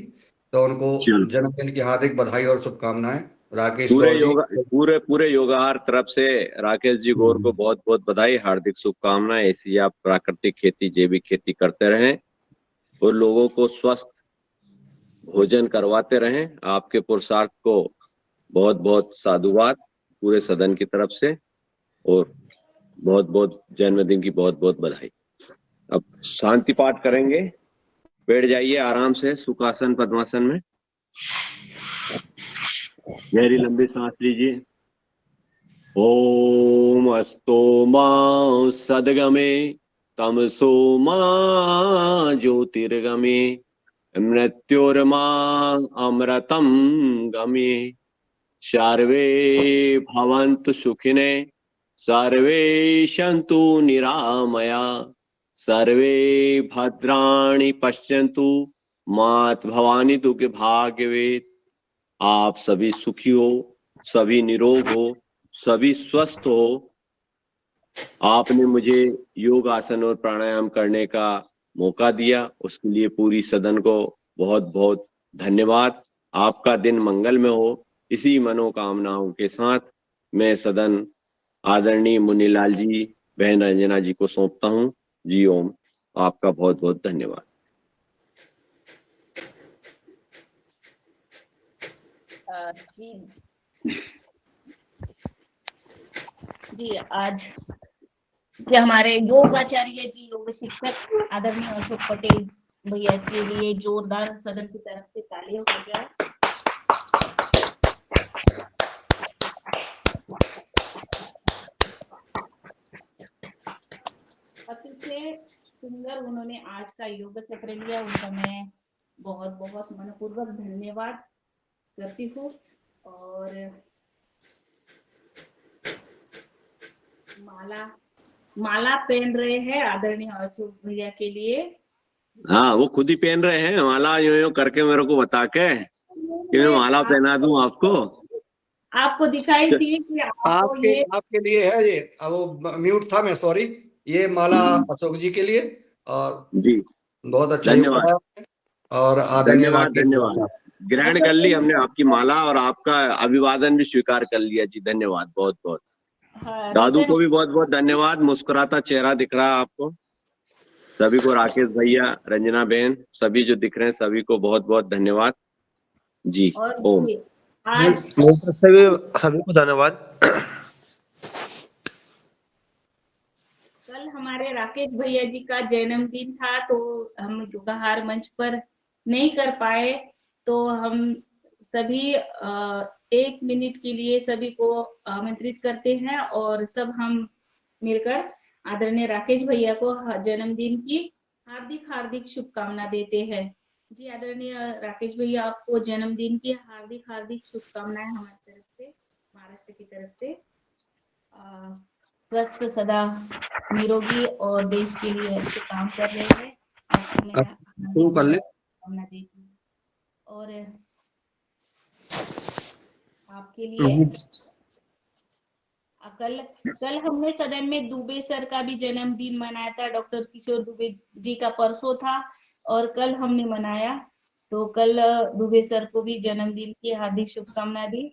तो उनको चलो। जन्मदिन की हार्दिक बधाई और शुभकामनाएं राकेश पूरे गौर जी। योगा पूरे योगाहार तरफ से राकेश जी गौर को बहुत बहुत बधाई, हार्दिक शुभकामनाएं। ऐसी आप प्राकृतिक खेती, जैविक खेती करते रहें और लोगों को स्वस्थ भोजन करवाते रहें। आपके पुरुषार्थ को बहुत बहुत साधुवाद पूरे सदन की तरफ से, और बहुत बहुत जन्मदिन की बहुत बहुत बधाई। अब शांति पाठ करेंगे। बैठ जाइए आराम से सुखासन पद्मासन में, गहरी लंबी सांस लीजिए। ओम अस्तो मा सद्गमे तमसो मा ज्योतिर्गमे मृत्योर्मा अमृतम गमे। सर्वे भवन्तु सुखिने, सर्वे सन्तु निरामया, सर्वे भद्राणि पश्यन्तु मा भवानी दुर्गे भाग्यवेत्। आप सभी सुखी हो, सभी निरोग हो, सभी स्वस्थ हो। आपने मुझे योग आसन और प्राणायाम करने का मौका दिया, उसके लिए पूरी सदन को बहुत बहुत धन्यवाद। आपका दिन मंगल में हो, इसी मनोकामनाओं के साथ मैं सदन आदरणीय मुनीलाल जी, बहन रंजना जी को सौंपता हूँ। जी ओम। आपका बहुत बहुत धन्यवाद। जी आज के हमारे योग आचार्य जी, योग शिक्षक आदरणीय अशोक पटेल भैया के लिए जोरदार सदन की तरफ से तालियां हो जाए। अतिशय सुंदर उन्होंने आज का योग सत्र लिया, उनका मैं बहुत बहुत मनपूर्वक धन्यवाद करती हूँ। और माला पहन रहे हैं आदरणीय अशोक भैया के लिए। हाँ, वो खुद ही पहन रहे हैं माला, यूं करके मेरे को बता के कि मैं माला पहना दूं आपको। आपको दिखाई दी कि आपको ये आपके लिए है ये, अब वो म्यूट था, मैं सॉरी। ये माला अशोक जी के लिए, और जी बहुत अच्छा योग धन्यवाद। कराया, और आदरणीय धन्यवाद राकेश धन्यवाद। ग्रहण कर ली हमने आपकी माला, और आपका अभिवादन भी स्वीकार कर लिया। जी धन्यवाद बहुत बहुत। हाँ, दादू को भी बहुत बहुत धन्यवाद। मुस्कुराता चेहरा दिख रहा है आपको सभी को। राकेश भैया, रंजना बहन, सभी जो दिख रहे हैं सभी को बहुत बहुत धन्यवाद। जी और ओम। आज सभी को धन्यवाद। कल हमारे राकेश भैया जी का जन्मदिन था, तो हम योगाहार मंच पर नहीं कर पाए, तो हम सभी 1 मिनट के लिए सभी को आमंत्रित करते हैं, और सब हम मिलकर आदरणीय राकेश भैया को जन्मदिन की हार्दिक हार्दिक शुभकामना देते हैं। जी आदरणीय राकेश भैया, आपको जन्मदिन की हार्दिक हार्दिक शुभकामनाएं हमारी तरफ से, महाराष्ट्र की तरफ से। स्वस्थ सदा निरोगी और देश के लिए अच्छे काम कर रहे हैं, आपको मैं शुभकामना देती हूँ। और आपके लिए कल हमने सदन में दुबे सर का भी जन्मदिन मनाया था। डॉक्टर किशोर दुबे जी का परसों था और कल हमने मनाया, तो कल दुबे सर को भी जन्मदिन की हार्दिक शुभकामनाएं दी।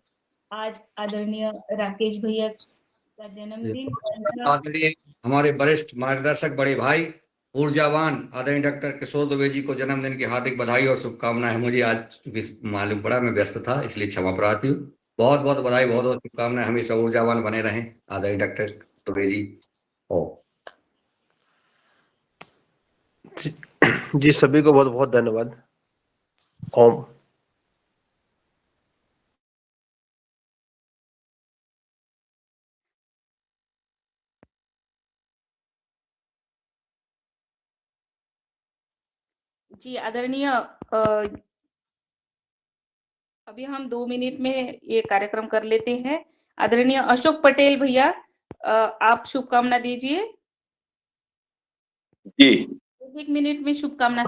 आज आदरणीय राकेश भैया का जन्मदिन। आदरणीय हमारे वरिष्ठ मार्गदर्शक बड़े भाई ऊर्जावान आदरणीय डॉक्टर किशोर दुबे जी को जन्मदिन की हार्दिक बधाई और शुभकामनाएं। मुझे आज मालूम पड़ा, मैं व्यस्त था, इसलिए क्षमा प्रार्थी हूँ। बहुत बहुत बधाई, बहुत बहुत शुभकामनाएं। हमेशा ऊर्जावान बने रहें आदरणीय डॉक्टर दुबे जी। जी सभी को बहुत बहुत धन्यवाद। ओम। जी आदरणीय, अभी हम 2 मिनट में ये कार्यक्रम कर लेते हैं। आदरणीय अशोक पटेल भैया, आप शुभकामना दीजिए। जी 1 मिनट में शुभकामना